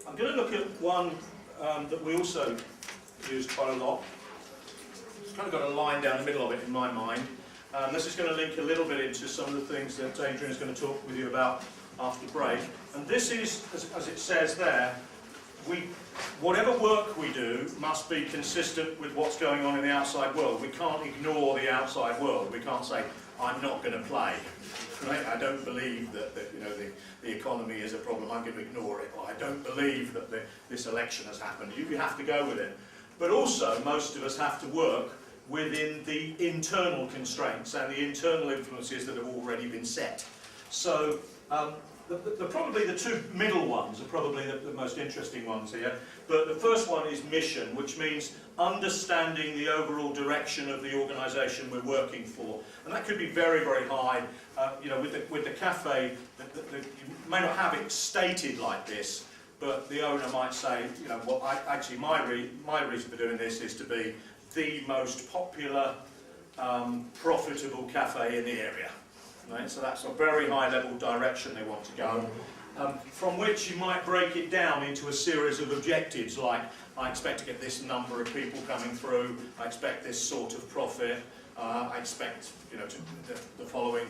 I'm going to look at one that we also use quite a lot. It's kind of got a line down the middle of it in my mind. This is going to link a little bit into some of the things that Adrian is going to talk with you about after the break. And this is, as it says there, whatever work we do must be consistent with what's going on in the outside world. We can't ignore the outside world. We can't say, I'm not going to play. Right? I don't believe that the economy is a problem, I'm going to ignore it. Or I don't believe that this election has happened. You have to go with it. But also, most of us have to work within the internal constraints and the internal influences that have already been set. So, probably the 2 middle ones are probably the most interesting ones here. But the first one is mission, which means understanding the overall direction of the organisation we're working for. And that could be very, very high. With the cafe, you may not have it stated like this, but the owner might say, actually my reason for doing this is to be the most popular, profitable cafe in the area. Right? So that's a very high level direction they want to go, from which you might break it down into a series of objectives, like I expect to get this number of people coming through, I expect this sort of profit, I expect the following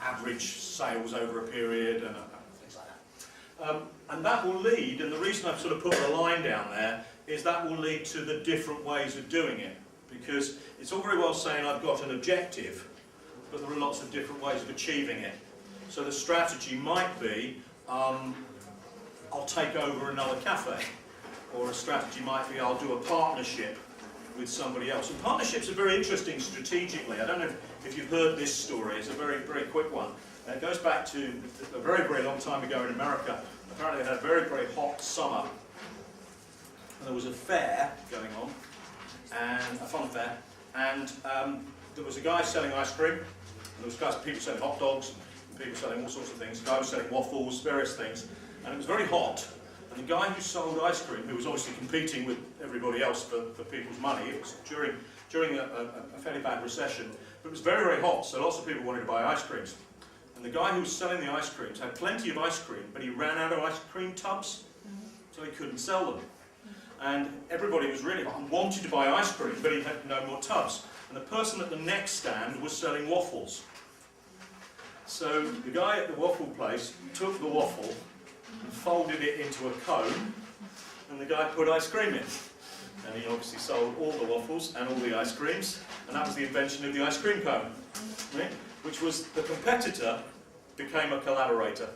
average sales over a period and things like that. And that will lead, and the reason I've sort of put the line down there is that will lead to the different ways of doing it, because it's all very well saying I've got an objective, but there are lots of different ways of achieving it. So the strategy might be, I'll take over another cafe, or a strategy might be I'll do a partnership with somebody else. And partnerships are very interesting strategically. I don't know if you've heard this story. It's a very, very quick one. It goes back to a very, very long time ago in America. Apparently they had a very, very hot summer, and there was a fair going on, and a fun fair, and there was a guy selling ice cream, and there was people selling hot dogs, and people selling all sorts of things, guys selling waffles, various things, and it was very hot, And the guy who sold ice cream, who was obviously competing with everybody else for people's money, it was during a fairly bad recession, but it was very, very hot, so lots of people wanted to buy ice creams. And the guy who was selling the ice creams had plenty of ice cream, but he ran out of ice cream tubs, so he couldn't sell them. And everybody was really hot and wanted to buy ice cream, but he had no more tubs. And the person at the next stand was selling waffles. So the guy at the waffle place took the waffle and folded it into a cone, and the guy put ice cream in. And he obviously sold all the waffles and all the ice creams, and that was the invention of the ice cream cone, right? Which was the competitor became a collaborator.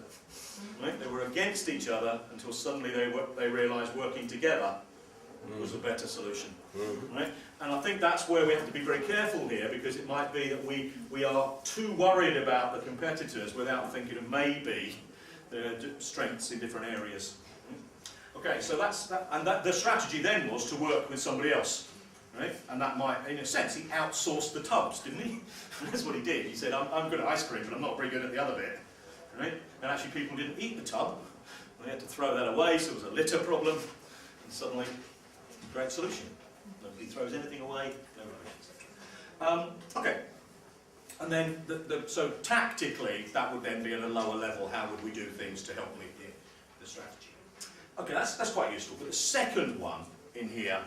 Right? They were against each other until suddenly they realised working together was a better solution. Right? And I think that's where we have to be very careful here, because it might be that we are too worried about the competitors without thinking of maybe their strengths in different areas. Okay, so the strategy then was to work with somebody else. Right? And that might, in a sense, he outsourced the tubs, didn't he? That's what he did. He said, I'm good at ice cream, but I'm not very good at the other bit. Right? And actually people didn't eat the tub. They had to throw that away, so it was a litter problem. And suddenly, great solution. Nobody throws anything away, no rubbish, etc. Okay. And then, so tactically, that would then be at a lower level. How would we do things to help meet the strategy? Okay, that's quite useful. But the second one in here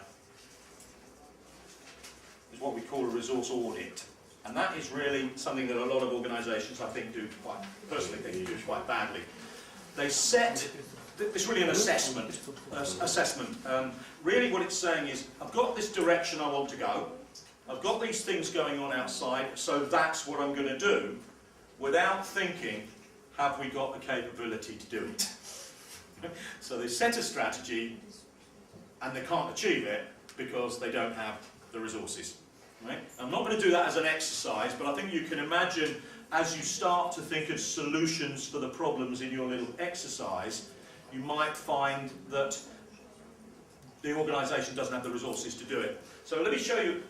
is what we call a resource audit. And that is really something that a lot of organisations, I think, personally think do quite badly. They set, it's really an assessment. Really what it's saying is, I've got this direction I want to go, I've got these things going on outside, so that's what I'm going to do, without thinking, have we got the capability to do it? So they set a strategy, and they can't achieve it because they don't have the resources. Right? I'm not going to do that as an exercise, but I think you can imagine as you start to think of solutions for the problems in your little exercise, you might find that the organisation doesn't have the resources to do it. So let me show you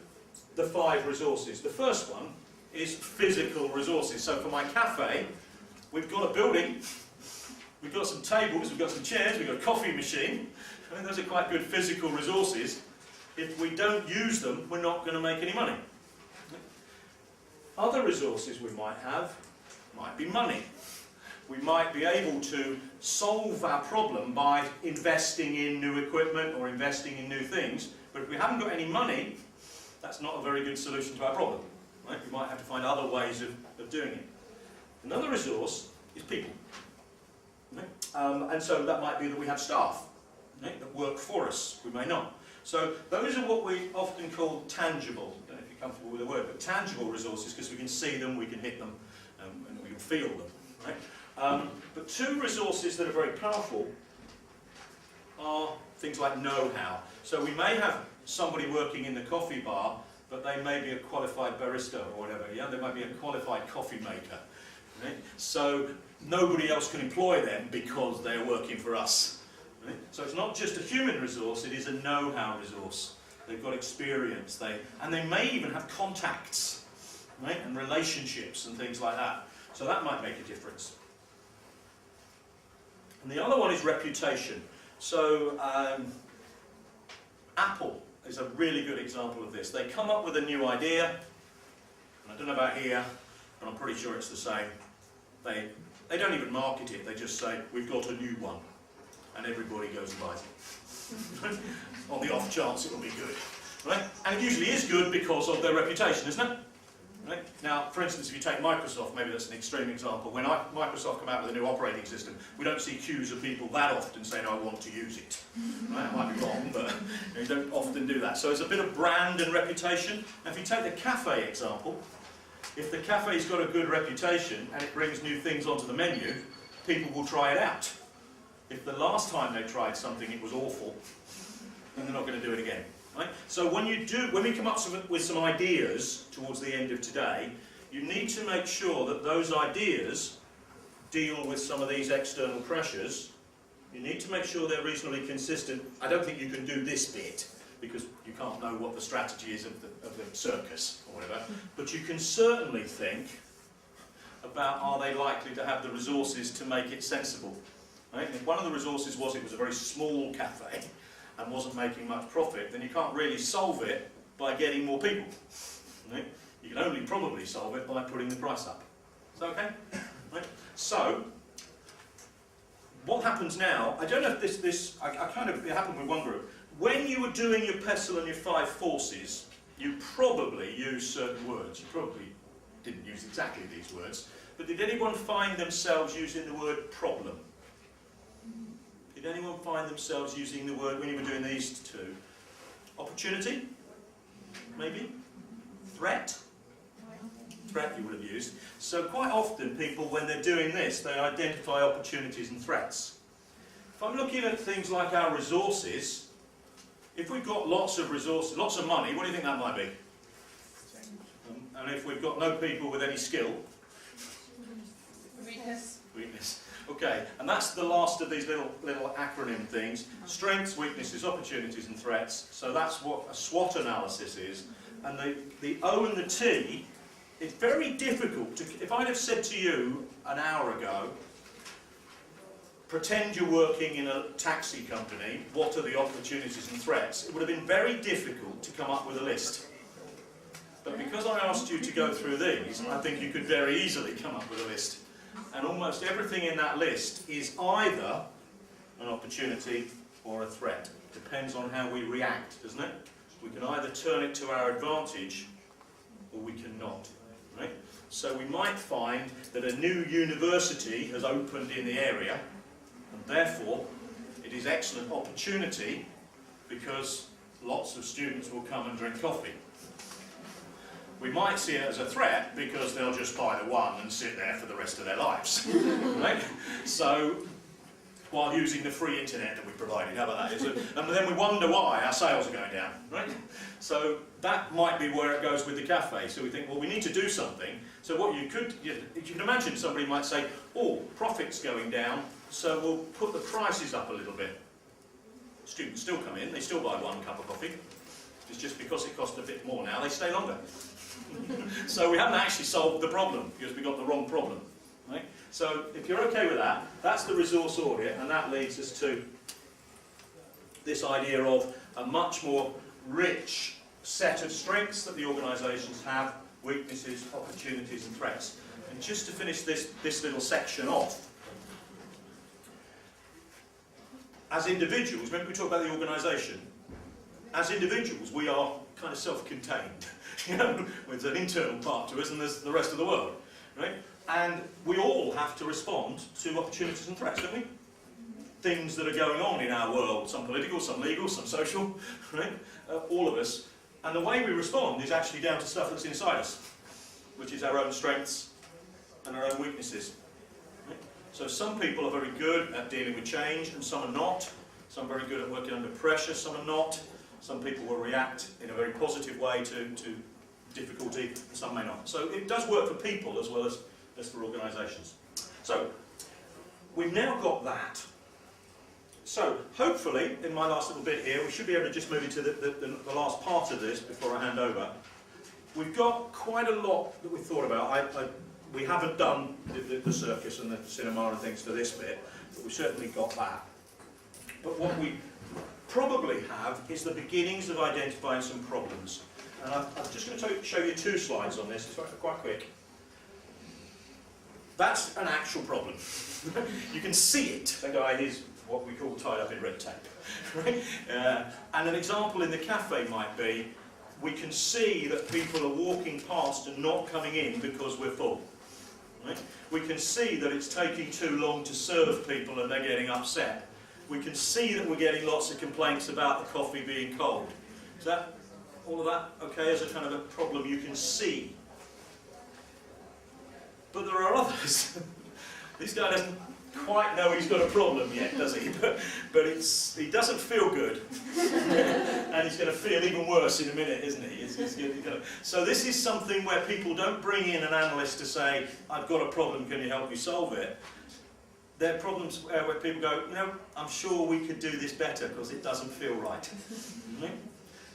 the 5 resources. The first one is physical resources. So for my cafe, we've got a building, we've got some tables, we've got some chairs, we've got a coffee machine. I mean, those are quite good physical resources. If we don't use them, we're not going to make any money. Other resources we might have might be money. We might be able to solve our problem by investing in new equipment or investing in new things, but if we haven't got any money, that's not a very good solution to our problem. Right? We might have to find other ways of doing it. Another resource is people. Right? And so that might be that we have staff, right, that work for us. We may not. So those are what we often call tangible. I don't know if you're comfortable with the word, but tangible resources, because we can see them, we can hit them, and we can feel them. Right? But 2 resources that are very powerful are things like know-how. So we may have somebody working in the coffee bar, but they may be a qualified barista or whatever. Yeah, they might be a qualified coffee maker. Right? So nobody else can employ them because they're working for us. Right? So it's not just a human resource, it is a know-how resource. They've got experience, and they may even have contacts, right? And relationships and things like that. So that might make a difference. And the other one is reputation. So Apple is a really good example of this. They come up with a new idea, and I don't know about here, but I'm pretty sure it's the same. They don't even market it, they just say, we've got a new one. And everybody goes and buys it. On the off chance it will be good. Right? And it usually is good because of their reputation, isn't it? Right? Now, for instance, if you take Microsoft, maybe that's an extreme example. When Microsoft come out with a new operating system, we don't see queues of people that often saying, I want to use it. Right? I might be wrong, but you don't often do that. So there's a bit of brand and reputation. And if you take the cafe example, if the cafe's got a good reputation and it brings new things onto the menu, people will try it out. If the last time they tried something it was awful, then they're not going to do it again. Right? So when we come up with some ideas towards the end of today, you need to make sure that those ideas deal with some of these external pressures. You need to make sure they're reasonably consistent. I don't think you can do this bit, because you can't know what the strategy is of the circus or whatever, but you can certainly think about, are they likely to have the resources to make it sensible? Right? And if one of the resources was it was a very small cafe and wasn't making much profit, then you can't really solve it by getting more people. Right? You can only probably solve it by putting the price up. Is that okay? Right? So, what happens now, I don't know if it happened with one group. When you were doing your pestle and your 5 forces, you probably used certain words. You probably didn't use exactly these words, but did anyone find themselves using the word problem? Did anyone find themselves using the word, when you were doing these two? Opportunity? Maybe? Threat? Threat you would have used. So quite often people, when they're doing this, they identify opportunities and threats. If I'm looking at things like our resources, if we've got lots of resources, lots of money, what do you think that might be? And if we've got no people with any skill? Weakness. Weakness. Okay, and that's the last of these little acronym things. Strengths, weaknesses, opportunities and threats. So that's what a SWOT analysis is. And the O and the T, it's very difficult to, if I'd have said to you an hour ago, pretend you're working in a taxi company, what are the opportunities and threats? It would have been very difficult to come up with a list. But because I asked you to go through these, I think you could very easily come up with a list. And almost everything in that list is either an opportunity or a threat. Depends on how we react, doesn't it? We can either turn it to our advantage or we cannot. Right? So we might find that a new university has opened in the area, and therefore it is excellent opportunity because lots of students will come and drink coffee. We might see it as a threat because they'll just buy the one and sit there for the rest of their lives. Right? So, while using the free internet that we provided, how about that? And then we wonder why our sales are going down. Right? So that might be where it goes with the cafe. So we think, well, we need to do something. So what you can imagine somebody might say, oh, profit's going down, so we'll put the prices up a little bit. Students still come in, they still buy 1 cup of coffee. It's just because it costs a bit more now, they stay longer. So we haven't actually solved the problem because we got the wrong problem. Right? So if you're okay with that, that's the resource audit, and that leads us to this idea of a much more rich set of strengths that the organisations have, weaknesses, opportunities and threats. And just to finish this little section off, as individuals, remember we talked about the organisation, as individuals we are kind of self-contained. You know, there's an internal part to us and there's the rest of the world, right? And we all have to respond to opportunities and threats, don't we? Things that are going on in our world, some political, some legal, some social, right? All of us. And the way we respond is actually down to stuff that's inside us, which is our own strengths and our own weaknesses. Right? So some people are very good at dealing with change and some are not. Some are very good at working under pressure, some are not. Some people will react in a very positive way to difficulty, and some may not. So it does work for people as well as for organisations. So we've now got that. So hopefully, in my last little bit here, we should be able to just move into the last part of this before I hand over. We've got quite a lot that we thought about. We haven't done the circus and the cinema and things for this bit, but we've certainly got that. But what we probably have is the beginnings of identifying some problems. And I'm just going to show you 2 slides on this. It's quite quick. That's an actual problem. You can see it. The guy is what we call tied up in red tape. Right? And an example in the cafe might be, we can see that people are walking past and not coming in because we're full. Right? We can see that it's taking too long to serve people and they're getting upset. We can see that we're getting lots of complaints about the coffee being cold. Is that all of that okay as a kind of a problem you can see? But there are others. This guy doesn't quite know he's got a problem yet, does he? But he doesn't feel good. And he's going to feel even worse in a minute, isn't he? So this is something where people don't bring in an analyst to say, I've got a problem, can you help me solve it? They're problems where people go, you know, I'm sure we could do this better because it doesn't feel right.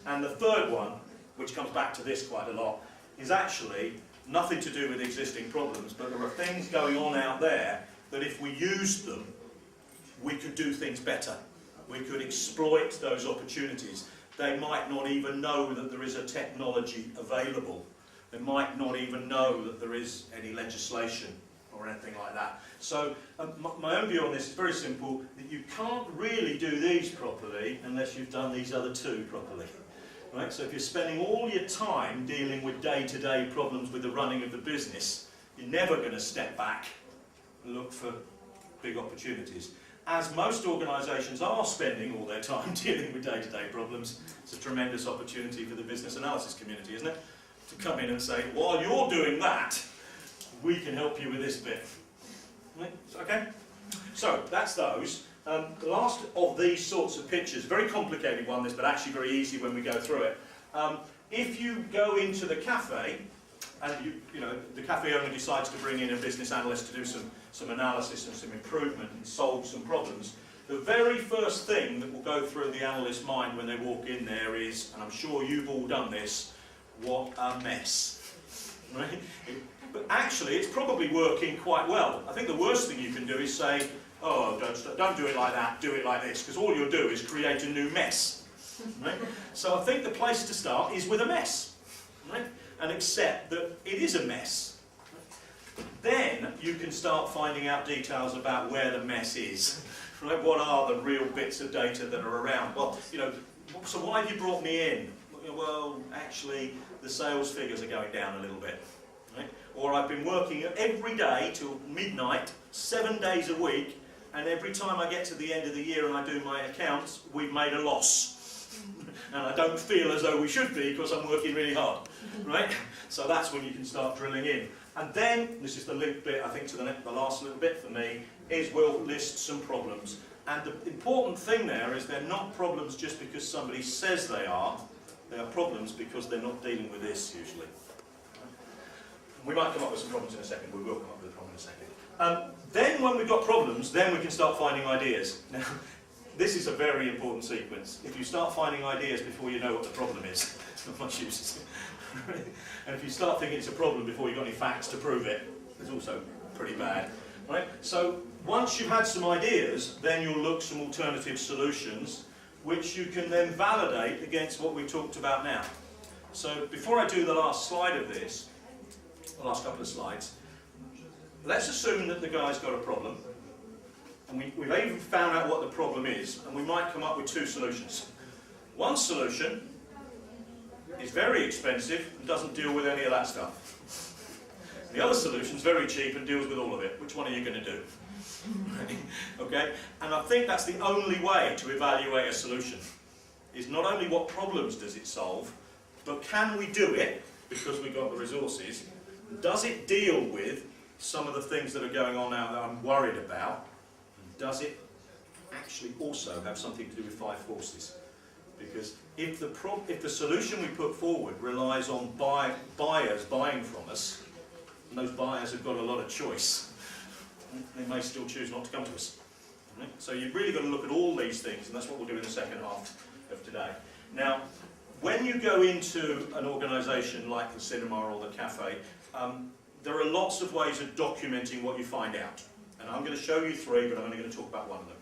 And the third one, which comes back to this quite a lot, is actually nothing to do with existing problems, but there are things going on out there that if we used them, we could do things better. We could exploit those opportunities. They might not even know that there is a technology available. They might not even know that there is any legislation or anything like that. So my own view on this is very simple, that you can't really do these properly unless you've done these other two properly. Right? So if you're spending all your time dealing with day-to-day problems with the running of the business, you're never going to step back and look for big opportunities. As most organisations are spending all their time dealing with day-to-day problems, it's a tremendous opportunity for the business analysis community, isn't it? To come in and say, while you're doing that, we can help you with this bit. Okay? So, that's those. The last of these sorts of pictures, very complicated one, this, but actually very easy when we go through it. If you go into the cafe, and you know, the cafe owner decides to bring in a business analyst to do some analysis and some improvement and solve some problems, the very first thing that will go through the analyst's mind when they walk in there is, and I'm sure you've all done this, what a mess. Right? But actually, it's probably working quite well. I think the worst thing you can do is say, oh, don't do it like that, do it like this, because all you'll do is create a new mess. Right? So I think the place to start is with a mess. Right? And accept that it is a mess. Then you can start finding out details about where the mess is. Right? What are the real bits of data that are around? Well, you know, so why have you brought me in? Well, actually, the sales figures are going down a little bit. Right? Or I've been working every day till midnight, 7 days a week, and every time I get to the end of the year and I do my accounts, we've made a loss. And I don't feel as though we should be because I'm working really hard. Right? So that's when you can start drilling in. And then, this is the link bit, I think, to the last little bit for me, is we'll list some problems. And the important thing there is they're not problems just because somebody says they are problems because they're not dealing with this, usually. We might come up with some problems in a second, we will come up with a problem in a second. Then when we've got problems, then we can start finding ideas. Now, this is a very important sequence. If you start finding ideas before you know what the problem is, it's not much use. And if you start thinking it's a problem before you've got any facts to prove it, it's also pretty bad. Right? So once you've had some ideas, then you'll look some alternative solutions, which you can then validate against what we talked about now. So before I do the last slide of this, the last couple of slides, let's assume that the guy's got a problem, and we've even found out what the problem is, and we might come up with two solutions. One solution is very expensive and doesn't deal with any of that stuff. The other solution is very cheap and deals with all of it. Which one are you going to do? Okay? And I think that's the only way to evaluate a solution, is not only what problems does it solve, but can we do it, because we've got the resources, does it deal with some of the things that are going on now that I'm worried about, and does it actually also have something to do with five forces? Because if the solution we put forward relies on buyers buying from us, and those buyers have got a lot of choice, they may still choose not to come to us. Right? So you've really got to look at all these things, and that's what we'll do in the second half of today. Now, when you go into an organisation like the cinema or the cafe, there are lots of ways of documenting what you find out. And I'm going to show you three, but I'm only going to talk about one of them.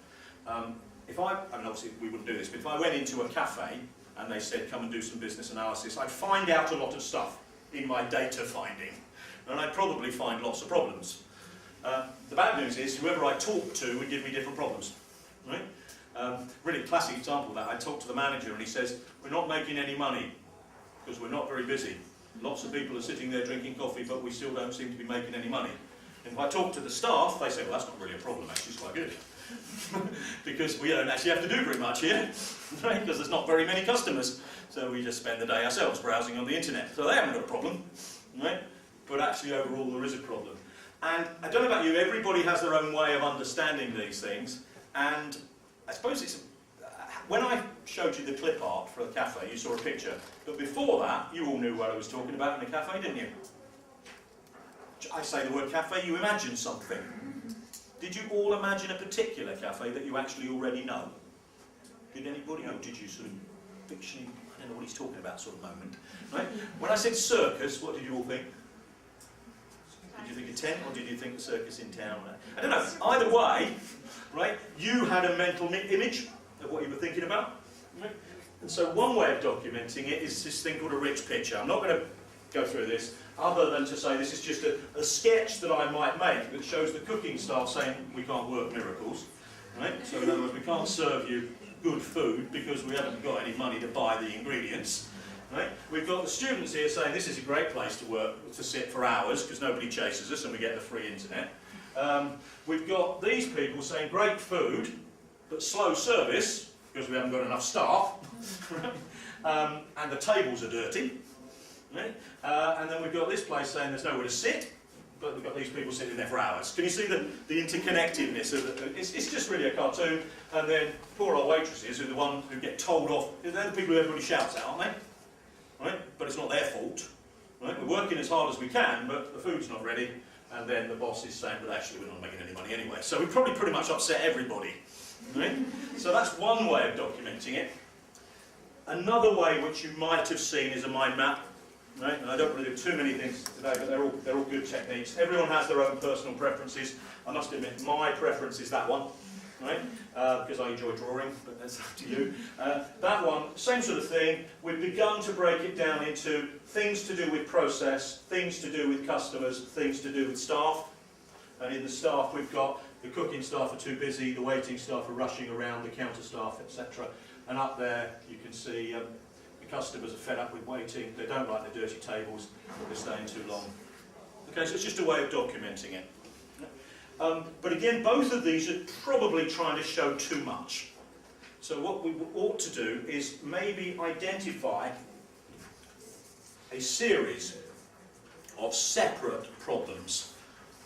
I mean, obviously we wouldn't do this, but if I went into a cafe and they said, come and do some business analysis, I'd find out a lot of stuff in my data finding. And I'd probably find lots of problems. The bad news is, whoever I talk to would give me different problems. Right? Really classic example of that, I talked to the manager and he says, we're not making any money because we're not very busy. Lots of people are sitting there drinking coffee, but we still don't seem to be making any money. And if I talk to the staff, they say, well, that's not really a problem, actually, it's quite good. Because we don't actually have to do very much here, right? Because there's not very many customers. So we just spend the day ourselves browsing on the internet. So they haven't got a problem, right? But actually, overall, there is a problem. And I don't know about you, everybody has their own way of understanding these things. And I suppose it's... When I showed you the clip art for the cafe, you saw a picture. But before that, you all knew what I was talking about in the cafe, didn't you? I say the word cafe, you imagine something. Did you all imagine a particular cafe that you actually already know? Did anybody? Or did you sort of fictionally, I don't know what he's talking about sort of moment? Right? When I said circus, what did you all think? Did you think a tent, or did you think the circus in town? I don't know. Either way, right, you had a mental image of what you were thinking about. Right? And so one way of documenting it is this thing called a rich picture. I'm not going to go through this, other than to say this is just a sketch that I might make that shows the cooking staff saying we can't work miracles. Right? So in other words, we can't serve you good food because we haven't got any money to buy the ingredients. Right? We've got the students here saying this is a great place to work, to sit for hours because nobody chases us and we get the free internet. We've got these people saying great food but slow service because we haven't got enough staff. And the tables are dirty. Right? And then we've got this place saying there's nowhere to sit, but we've got these people sitting there for hours. Can you see the interconnectedness of it? It's just really a cartoon. And then poor old waitresses are the ones who get told off. They're the people who everybody shouts at, aren't they? Right? But it's not their fault. Right? We're working as hard as we can, but the food's not ready. And then the boss is saying, but actually we're not making any money anyway. So we probably pretty much upset everybody. Right? So that's one way of documenting it. Another way which you might have seen is a mind map. Right? And I don't really do too many things today, but they're all good techniques. Everyone has their own personal preferences. I must admit, my preference is that one. Right? Because I enjoy drawing, but that's up to you. That one, same sort of thing. We've begun to break it down into things to do with process, things to do with customers, things to do with staff. And in the staff, we've got the cooking staff are too busy, the waiting staff are rushing around, the counter staff, etc. And up there, you can see the customers are fed up with waiting. They don't like the dirty tables, they're staying too long. Okay, so it's just a way of documenting it. But again, both of these are probably trying to show too much. So what we ought to do is maybe identify a series of separate problems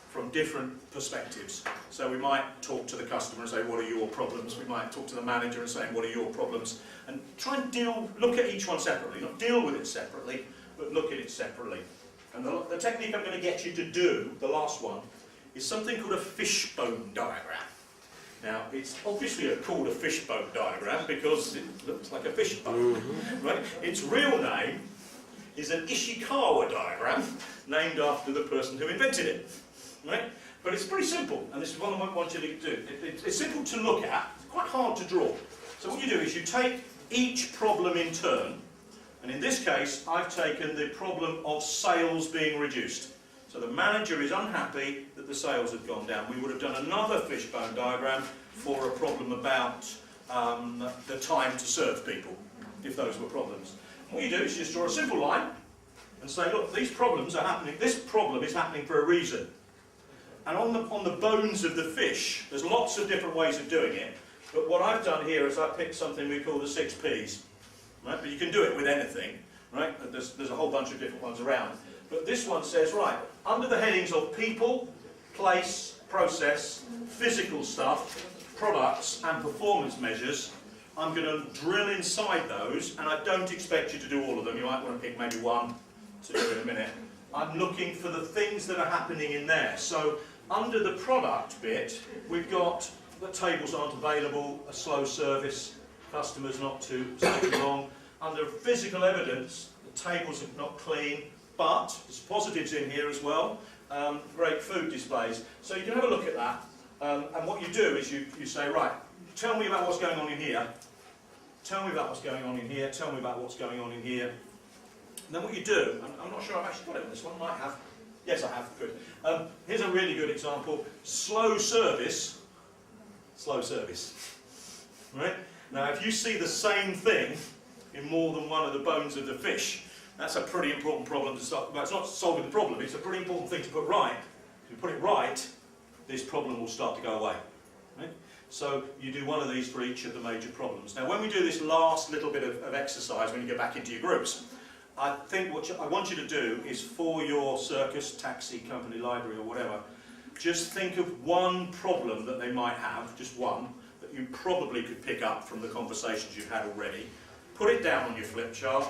from different perspectives. So we might talk to the customer and say, what are your problems? We might talk to the manager and say, what are your problems? And try and look at each one separately. Not deal with it separately, but look at it separately. And the technique I'm going to get you to do, the last one, is something called a fishbone diagram. Now, it's obviously called a fishbone diagram because it looks like a fishbone, right? Its real name is an Ishikawa diagram, named after the person who invented it, right? But it's pretty simple, and this is one I want you to do. It's simple to look at, it's quite hard to draw. So what you do is you take each problem in turn, and in this case, I've taken the problem of sales being reduced. So the manager is unhappy that the sales have gone down. We would have done another fishbone diagram for a problem about the time to serve people, if those were problems. What you do is you just draw a simple line and say, look, these problems are happening, this problem is happening for a reason. And on the bones of the fish, there's lots of different ways of doing it, but what I've done here is I've picked something we call the 6 Ps. Right? But you can do it with anything, right? There's a whole bunch of different ones around. But this one says, right, under the headings of people, place, process, physical stuff, products and performance measures, I'm going to drill inside those, and I don't expect you to do all of them. You might want to pick maybe one to do in a minute. I'm looking for the things that are happening in there. So under the product bit, we've got the tables aren't available, a slow service, customers not too long. Under physical evidence, the tables are not clean, but there's positives in here as well. Great food displays. So you can have a look at that. And what you do is you say, right, tell me about what's going on in here. Tell me about what's going on in here. Tell me about what's going on in here. And then what you do, I'm not sure I've actually got it on this one. I might have. Yes, I have. Good. Here's a really good example. Slow service. Slow service. Right? Now, if you see the same thing in more than one of the bones of the fish, that's a pretty important problem to solve. Well, it's not solving the problem, it's a pretty important thing to put right. If you put it right, this problem will start to go away. Right? So you do one of these for each of the major problems. Now when we do this last little bit of exercise, when you get back into your groups, I think what I want you to do is for your circus, taxi, company, library or whatever, just think of one problem that they might have, just one, that you probably could pick up from the conversations you've had already. Put it down on your flip chart.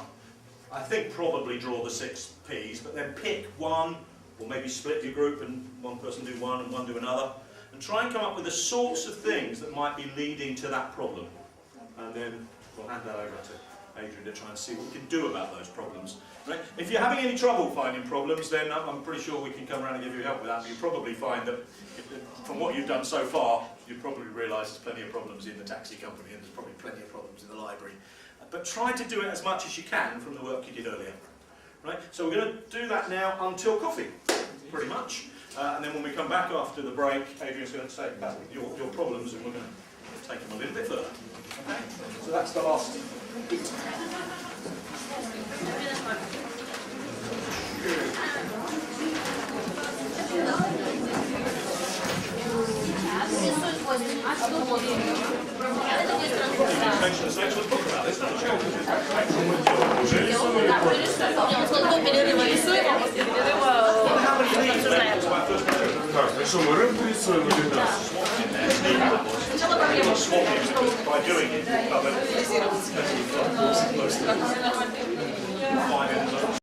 I think probably draw the 6 Ps, but then pick one, or maybe split your group and one person do one and one do another, and try and come up with the sorts of things that might be leading to that problem. And then we'll hand that over to Adrian to try and see what we can do about those problems. Right? If you're having any trouble finding problems, then I'm pretty sure we can come around and give you help with that. But you'll probably find that from what you've done so far, you've probably realised there's plenty of problems in the taxi company and there's probably plenty of problems in the library. But try to do it as much as you can from the work you did earlier. Right? So we're going to do that now until coffee, pretty much. And then when we come back after the break, Adrian's going to take back your problems and we're going to take them a little bit further. Okay? So that's the last bit. Mention the next one's book about this, don't you? Уже рисовали How many leaves left? It's about first picture. Так, ну что, мы рыбку рисуем или да? By doing it, you cover most of the